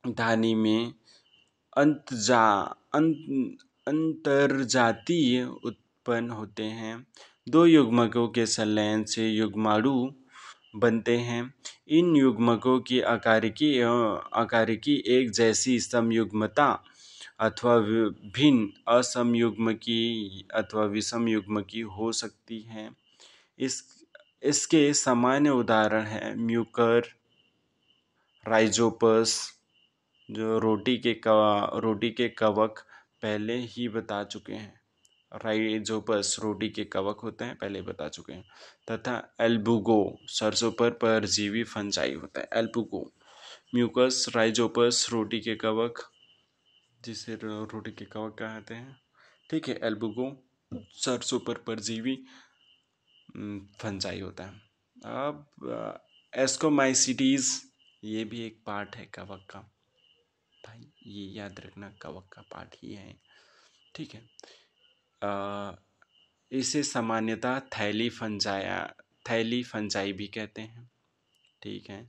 धानी में अंतर्जातीय उत्पन्न होते हैं। 2 युग्मकों के संलयन से युग्माणु बनते हैं। इन युग्मकों की आकारिकी एक जैसी समयुग्मता अथवा भिन्न असमयुग्मकी अथवा विषमयुग्मकी हो सकती है। इसके सामान्य उदाहरण हैं म्यूकर, राइजोपस, जो रोटी के कवक पहले ही बता चुके हैं। राइजोपस रोटी के कवक होते हैं, पहले बता चुके हैं। तथा एल्बुगो सरसों पर परजीवी फंजाई होता है। एल्बुगो, म्यूकस, राइजोपस रोटी के कवक, जिसे रोटी के कवक कहते हैं। ठीक है। एल्बुगो सरसों पर परजीवी फंजाई होता है। अब एस्कोमाइसिटीज, ये भी एक पार्ट है कवक का। भाई ये याद रखना, कवक का पार्ट ही है। ठीक है। इसे सामान्यतः थैली फंजाई भी कहते हैं। ठीक है।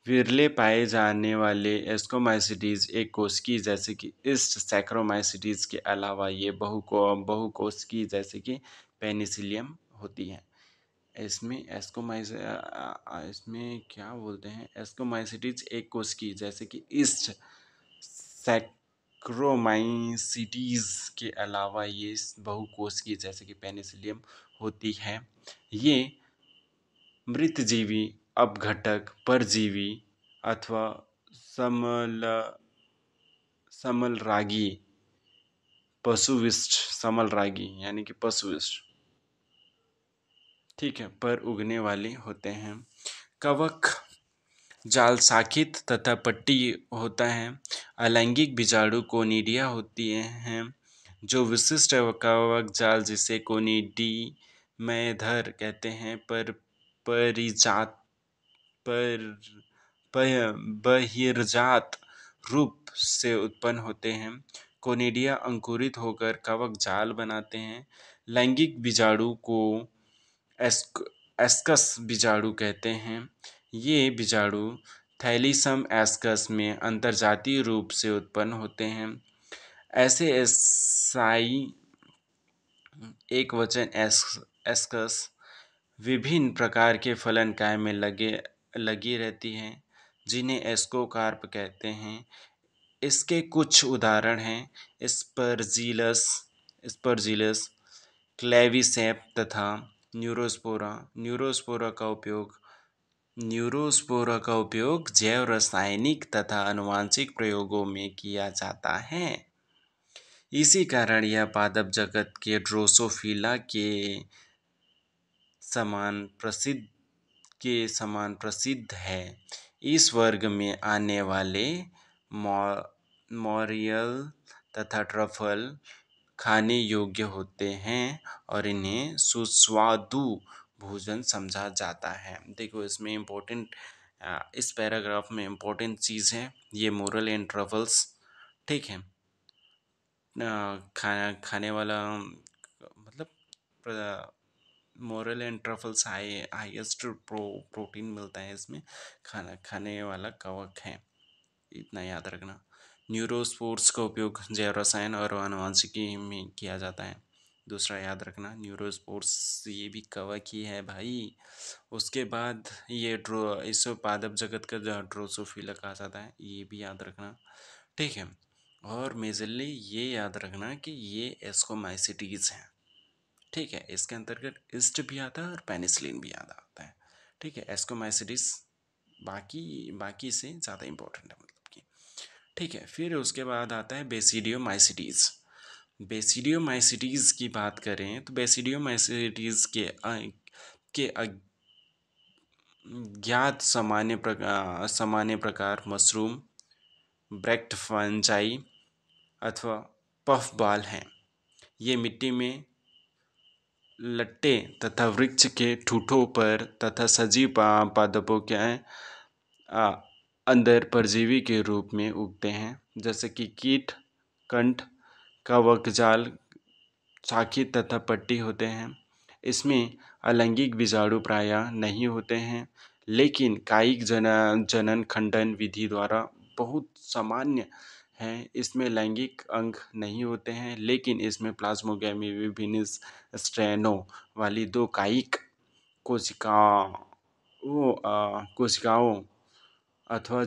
विरले पाए जाने वाले एस्कोमाइसिटीज एक कोशिकी जैसे कि ईस्ट सैक्रोमाइसिटीज के अलावा ये बहुकोशिकीय जैसे कि पेनिसिलियम होती है। इसमें क्या बोलते हैं, एस्कोमाइसिटीज एक कोशिकी जैसे कि ईस्ट सैक्रोमाइसिटीज के अलावा ये बहुकोशिकीय जैसे कि पेनिसिलियम होती है। ये मृतजीवी अपघटक परजीवी अथवा समल समलरागी पशुविष्ट समलरागी यानी कि पशुविष्ट, ठीक है, पर उगने वाले होते हैं। कवक जाल शाखित तथा पट्टी होता है। अलैंगिक बीजाणु कोनिडिया होती हैं जो विशिष्ट कवक जाल जिसे कोनिडीमैधर कहते हैं पर परिजात पर बहिर्जात रूप से उत्पन्न होते हैं। कोनिडिया अंकुरित होकर कवक जाल बनाते हैं। लैंगिक बीजाणु को एस्कस बीजाणु कहते हैं। ये बीजाणु थैलीसम एस्कस में अंतर्जातीय रूप से उत्पन्न होते हैं। ऐसे एसाई एक वचन एस्कस विभिन्न प्रकार के फलन-काय में लगी रहती हैं जिन्हें एस्कोकार्प कहते हैं। इसके कुछ उदाहरण हैं स्पर्जिलस स्पर्जिलस क्लेविसेप तथा न्यूरोस्पोरा। न्यूरोस्पोरा का उपयोग जैव रासायनिक तथा आनुवंशिक प्रयोगों में किया जाता है। इसी कारण यह पादप जगत के ड्रोसोफिला समान प्रसिद्ध है। इस वर्ग में आने वाले मॉरियल तथा ट्रफल खाने योग्य होते हैं और इन्हें सुस्वादु भोजन समझा जाता है। देखो इसमें इम्पोर्टेंट इस पैराग्राफ में इम्पोर्टेंट चीज़ है ये मोरल एंड ट्रफल्स, ठीक है। खाने वाला मतलब moral and truffles highest protein मिलता है इसमें। खाना खाने वाला कवक है, इतना याद रखना। न्यूरोस्पोर्स का उपयोग जैव रसायन और आनुवंशिकी में किया जाता है। दूसरा याद रखना न्यूरोस्पोर्स ये भी कवक ही है भाई। उसके बाद ये इसको पादप जगत का ड्रोसोफिला कहा जाता है, ये भी याद रखना, ठीक है। और मेजरली ये याद रखना कि ये एस्कोमाइसिटीज हैं, ठीक है। इसके अंतर्गत ईस्ट भी आता है और पेनिसिलिन भी याद आता है, ठीक है। एस्कोमाइसिटीज बाकी से ज़्यादा इम्पोर्टेंट है मतलब कि, ठीक है। फिर उसके बाद आता है बेसिडियोमाइसिटीज। बेसिडियोमाइसिटीज की बात करें तो बेसिडियोमाइसिटीज के अज्ञात सामान्य प्रकार मशरूम, ब्रेक्ट फंजाई अथवा पफ बाल हैं। ये मिट्टी में लट्टे तथा वृक्ष के ठूठों पर तथा सजीव पादपों के अंदर परजीवी के रूप में उगते हैं, जैसे कि कीट कंठ कवक जाल शाखित तथा पट्टी होते हैं। इसमें अलैंगिक बीजाणु प्रायः नहीं होते हैं, लेकिन कायिक जनन खंडन विधि द्वारा बहुत सामान्य हैं। इसमें लैंगिक अंग नहीं होते हैं, लेकिन इसमें प्लाज्मोगामी विभिन्न स्ट्रैनों वाली दो कायिक कोशिकाओं अथवा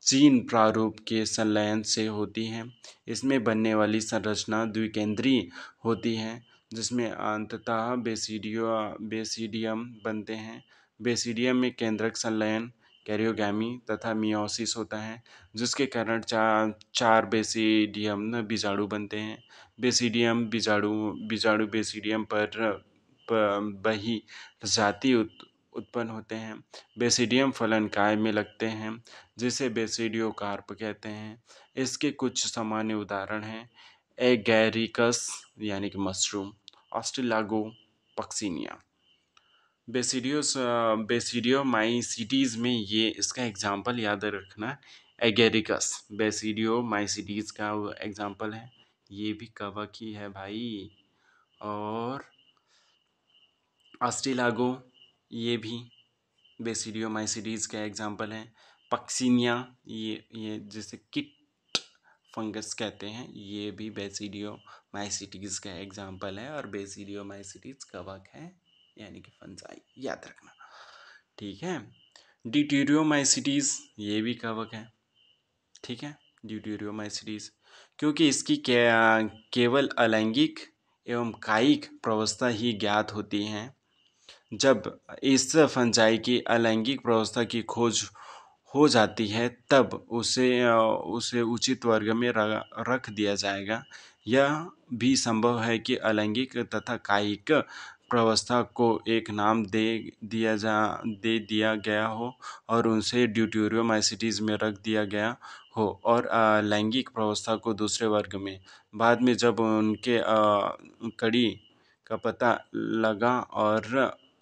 जीन प्रारूप के संलयन से होती हैं। इसमें बनने वाली संरचना द्विकेंद्रीय होती है, जिसमें अंततः बेसिडियम बनते हैं। बेसिडियम में केंद्रक संलयन कैरियोगैमी तथा मियोसिस होता है, जिसके कारण चार बेसिडियम बीजाणु बनते हैं। बेसिडियम बीजाणु बेसिडियम पर बहिर्जाती उत्पन्न होते हैं। बेसिडियम फलन काय में लगते हैं, जिसे बेसिडियोकार्प कहते हैं। इसके कुछ सामान्य उदाहरण हैं एगैरिकस यानी कि मशरूम, ऑस्ट्रेलागो पक्सिनिया। बेसिडियोमाइसिटीज में ये इसका एग्जाम्पल याद रखना, एगैरिकस बेसिडियोमाइसिटीज का एग्जाम्पल है, ये भी कवक ही है भाई। और आस्ट्रेलागो, ये भी बेसिडियोमाइसीटीज का एग्जाम्पल है। पक्सिनिया, ये जिसे किट फंगस कहते हैं, ये भी बेसिडियोमाइसीटीज का एग्जाम्पल है। और बेसिडियोमाइसीटीज कवक है, यानी कि फंजाई, याद रखना। ठीक है। ड्यूटेरियोमाइसीटीज, ये भी कवक है। ठीक है, ड्यूटेरियोमाइसीटीज, क्योंकि इसकी केवल अलैंगिक एवं कायिक प्रवस्था ही ज्ञात होती हैं। जब इस फंजाई की अलैंगिक प्रवस्था की खोज हो जाती है, तब उसे उचित वर्ग में रख दिया जाएगा। यह भी संभव है कि अलैंगिक तथा कायिक प्रवस्था को एक नाम दे दिया गया हो और उनसे ड्यूटेरियोमाइसीटीज में रख दिया गया हो, और लैंगिक प्रवस्था को दूसरे वर्ग में। बाद में जब उनके कड़ी का पता लगा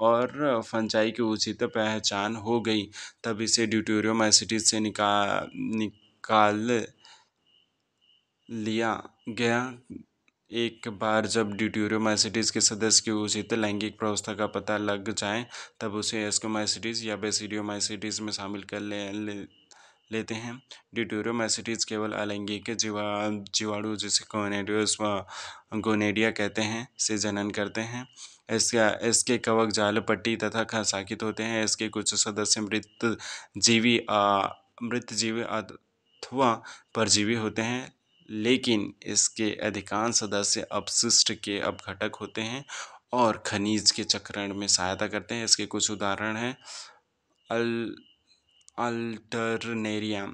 और फंजाई की उचित पहचान हो गई, तब इसे ड्यूटेरियोमाइसीटीज से निकाल लिया गया। एक बार जब ड्यूटेरियोमाइसीटीज के सदस्य की उचित लैंगिक प्रवस्था का पता लग जाए, तब उसे एस्कोमाइसीटीज या बेसिडियोमाइसीटीज में शामिल कर लेते हैं। ड्यूटेरियोमाइसीटीज केवल अलैंगिक जीवाणु, जिसे गोनेडिया कहते हैं, से जनन करते हैं। इसके कवक जाल पट्टी तथा शाखित होते हैं। इसके कुछ सदस्य मृतजीवी अथवा परजीवी होते हैं, लेकिन इसके अधिकांश सदस्य अपशिष्ट के अपघटक होते हैं और खनिज के चक्रण में सहायता करते हैं। इसके कुछ उदाहरण हैं अल्टरनेरिया,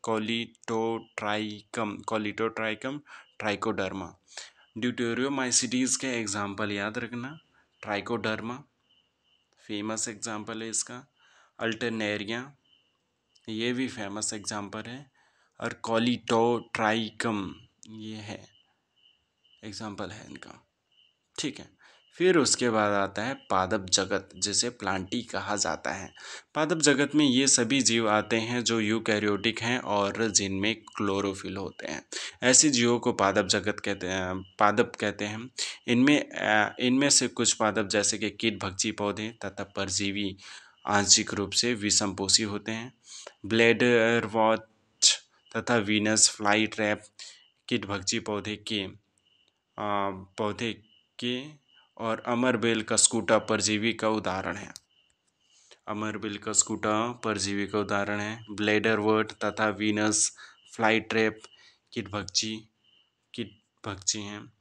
कोलिटोट्राइकम, ट्राइकोडर्मा। ड्यूटेरियोमाइसीटीज के एग्जाम्पल याद रखना। ट्राइकोडर्मा फेमस एग्जाम्पल है इसका। अल्टरनेरिया, ये भी फेमस एग्जाम्पल है। और कोलिटोट्राइकम, ये है एग्जाम्पल है इनका। ठीक है। फिर उसके बाद आता है पादप जगत, जिसे प्लांटी कहा जाता है। पादप जगत में ये सभी जीव आते हैं जो यूकैरियोटिक हैं और जिनमें क्लोरोफिल होते हैं। ऐसे जीवों को पादप कहते हैं। इनमें से कुछ पादप, जैसे कि कीट भक्षी पौधे तथा परजीवी, आंशिक रूप से विषमपोषी होते हैं। ब्लैडर वॉच तथा वीनस फ्लाई ट्रैप कीट भक्षी पौधे के और अमरबेल कस्कुटा परजीवी का उदाहरण है। अमरबेल कस्कुटा परजीवी का उदाहरण है। ब्लैडरवर्ट तथा वीनस फ्लाई ट्रैप कीट भक्षी हैं।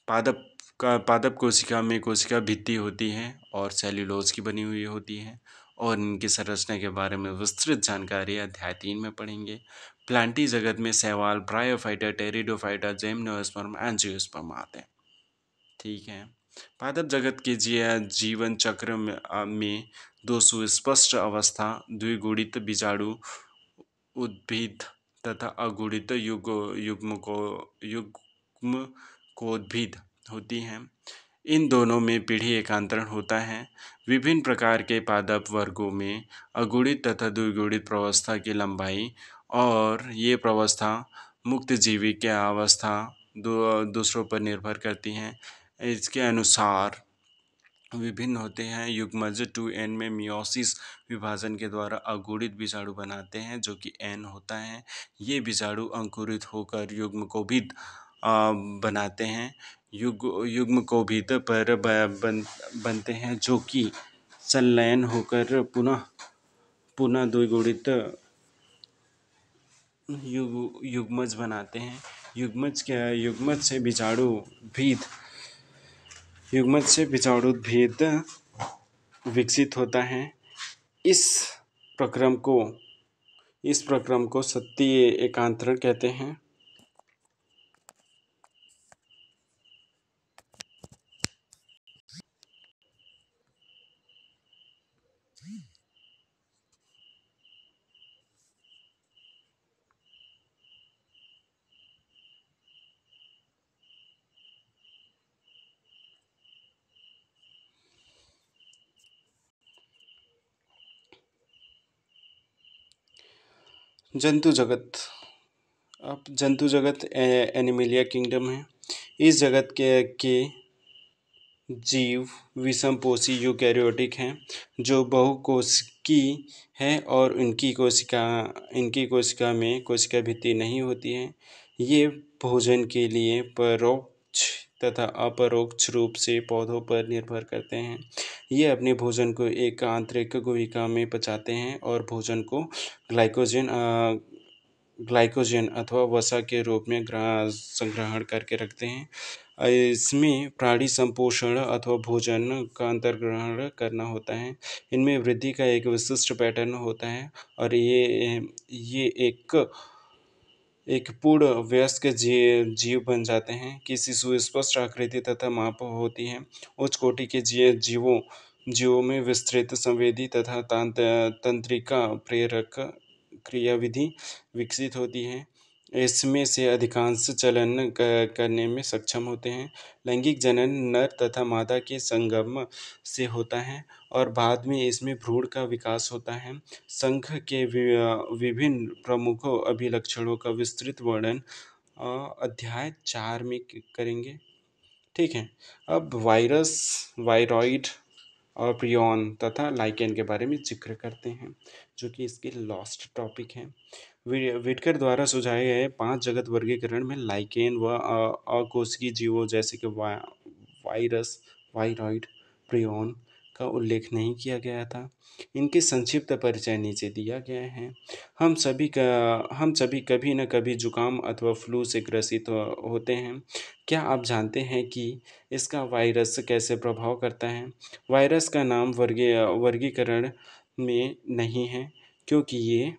पादप कोशिका में कोशिका भित्ति होती है और सेल्यूलोज की बनी हुई होती है, और इनकी संरचना के बारे में विस्तृत जानकारी अध्याय 3 में पढ़ेंगे। प्लांटी जगत में शैवाल, ब्रायोफाइटा, टेरिडोफाइटा, जिम्नोस्पर्म, एंजियोस्पर्म आते हैं। ठीक है। पादप जगत के जीवन चक्र में दो सुस्पष्ट अवस्था, द्विगुणित बीजाणु उद्भिद तथा अगुणित युग्मकोद्भिद होती हैं। इन दोनों में पीढ़ी एकांतरण होता है। विभिन्न प्रकार के पादप वर्गों में अगुणित तथा द्विगुणित प्रवस्था की लंबाई और ये प्रवस्था मुक्त जीवी के अवस्था दूसरों पर निर्भर करती हैं। इसके अनुसार विभिन्न होते हैं। युग्मज 2n में मियोसिस विभाजन के द्वारा अगुणित बीजाणु बनाते हैं, जो कि n होता है। ये बीजाणु अंकुरित होकर युग्मकोभिद बनाते हैं। युग्मकोभिद पर बनते हैं, जो कि संलयन होकर पुनः द्विगुणित युग्मज बनाते हैं। युग्मज से बीजाणुभेद विकसित होता है। इस प्रक्रम को सत्तीय एकांतरण कहते हैं। जंतु जगत। अब जंतु जगत एनिमलिया किंगडम है। इस जगत के जीव विषमपोषी यूकेरियोटिक हैं जो बहुकोशिकी है और इनकी कोशिका में कोशिका भित्ति नहीं होती है। ये भोजन के लिए परोक्ष तथा अपरोक्ष रूप से पौधों पर निर्भर करते हैं। ये अपने भोजन को एक आंतरिक गुहिका में पचाते हैं और भोजन को ग्लाइकोजन ग्लाइकोजन अथवा वसा के रूप में संग्रहण करके रखते हैं। इसमें प्राणी संपोषण अथवा भोजन का अंतर्ग्रहण करना होता है। इनमें वृद्धि का एक विशिष्ट पैटर्न होता है और ये एक पूर्ण वयस्क जीव बन जाते हैं। किसी सुस्पष्ट आकृति तथा माप होती है। उच्च कोटि के जीवों में विस्तृत संवेदी तथा तंत्रिका प्रेरक क्रियाविधि विकसित होती है। इसमें से अधिकांश चलन करने में सक्षम होते हैं। लैंगिक जनन नर तथा मादा के संगम से होता है और बाद में इसमें भ्रूण का विकास होता है। संघ के विभिन्न प्रमुख अभिलक्षणों का विस्तृत वर्णन अध्याय 4 में करेंगे। ठीक है। अब वायरस, वायरॉइड और प्रियॉन तथा लाइकेन के बारे में जिक्र करते हैं, जो कि इसके लास्ट टॉपिक है। विटकर द्वारा सुझाए गए 5 जगत वर्गीकरण में लाइकेन व अकोशिकीय जीवों जैसे कि वायरस, वायरॉइड, प्रियॉन का उल्लेख नहीं किया गया था। इनके संक्षिप्त परिचय नीचे दिया गया है। हम सभी कभी न कभी जुकाम अथवा फ्लू से ग्रसित होते हैं। क्या आप जानते हैं कि इसका वायरस कैसे प्रभाव करता है? वायरस का नाम वर्गीकरण में नहीं है क्योंकि ये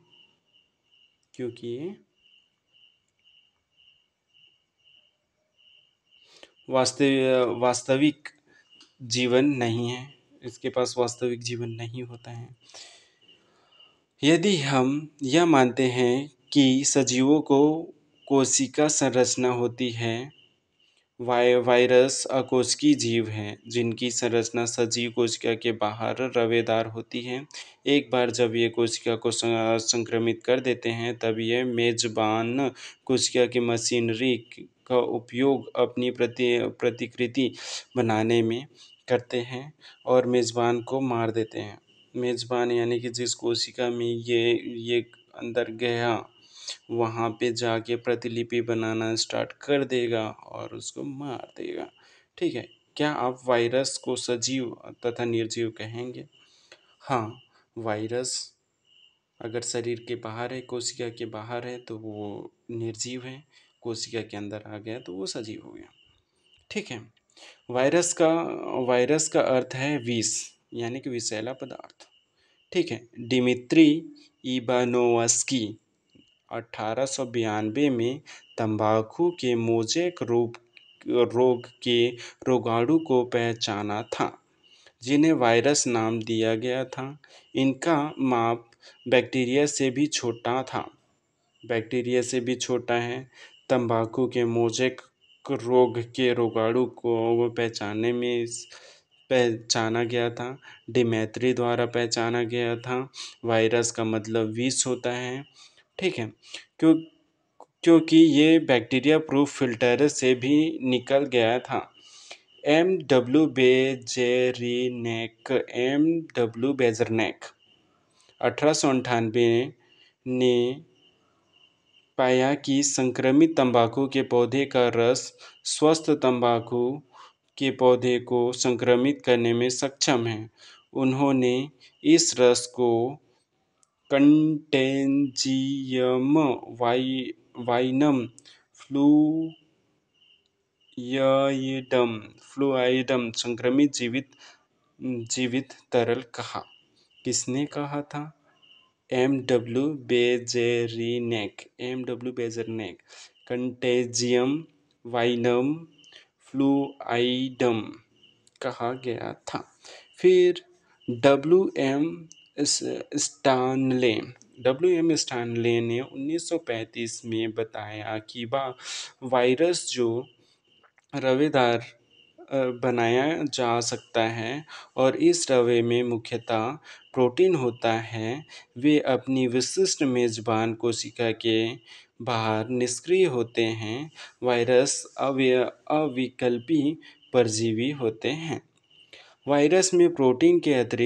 वास्तविक जीवन नहीं है। इसके पास वास्तविक जीवन नहीं होता है। यदि हम यह मानते हैं कि सजीवों को कोशिका संरचना होती है, वायरस अकोशिकीय जीव हैं जिनकी संरचना सजीव कोशिका के बाहर रवेदार होती है। एक बार जब ये कोशिका को संक्रमित कर देते हैं, तब ये मेजबान कोशिका की मशीनरी का उपयोग अपनी प्रतिकृति बनाने में करते हैं और मेजबान को मार देते हैं। मेजबान यानी कि जिस कोशिका में ये अंदर गया, वहाँ पे जाके प्रतिलिपि बनाना स्टार्ट कर देगा और उसको मार देगा। ठीक है। क्या आप वायरस को सजीव तथा निर्जीव कहेंगे? हाँ, वायरस अगर शरीर के बाहर है, कोशिका के बाहर है, तो वो निर्जीव है। कोशिका के अंदर आ गया तो वो सजीव हो गया। ठीक है। वायरस का वायरस का अर्थ है विष, यानी कि विषैला पदार्थ। ठीक है। डिमित्री इवानोव्स्की 1892 में तंबाकू के मोज़ेक रोग के रोगाणु को पहचाना था, जिन्हें वायरस नाम दिया गया था। इनका माप बैक्टीरिया से भी छोटा है। तंबाकू के मोज़ेक रोग के रोगाणु को पहचाना गया था। डिमेत्री द्वारा पहचाना गया था। वायरस का मतलब विष होता है। ठीक है। क्यों क्योंकि ये बैक्टीरिया प्रूफ फिल्टर से भी निकल गया था। एम डब्ल्यू बेजरनेक 1898 ने पाया कि संक्रमित तंबाकू के पौधे का रस स्वस्थ तंबाकू के पौधे को संक्रमित करने में सक्षम है। उन्होंने इस रस को कंटेंजियम वाइनम फ्लूइडम संक्रमित जीवित तरल कहा। किसने कहा था? एम डब्ल्यू बेजरनेक कंटेजियम वाइनम फ्लूइडम कहा गया था। फिर डब्ल्यू एम स्टानले ने 1935 में बताया कि वायरस जो रवेदार बनाया जा सकता है और इस रवे में मुख्यतः प्रोटीन होता है, वे अपनी विशिष्ट मेजबान कोशिका के बाहर निष्क्रिय होते हैं। वायरस अविकल्पी परजीवी होते हैं। वायरस में प्रोटीन के अतिरिक्त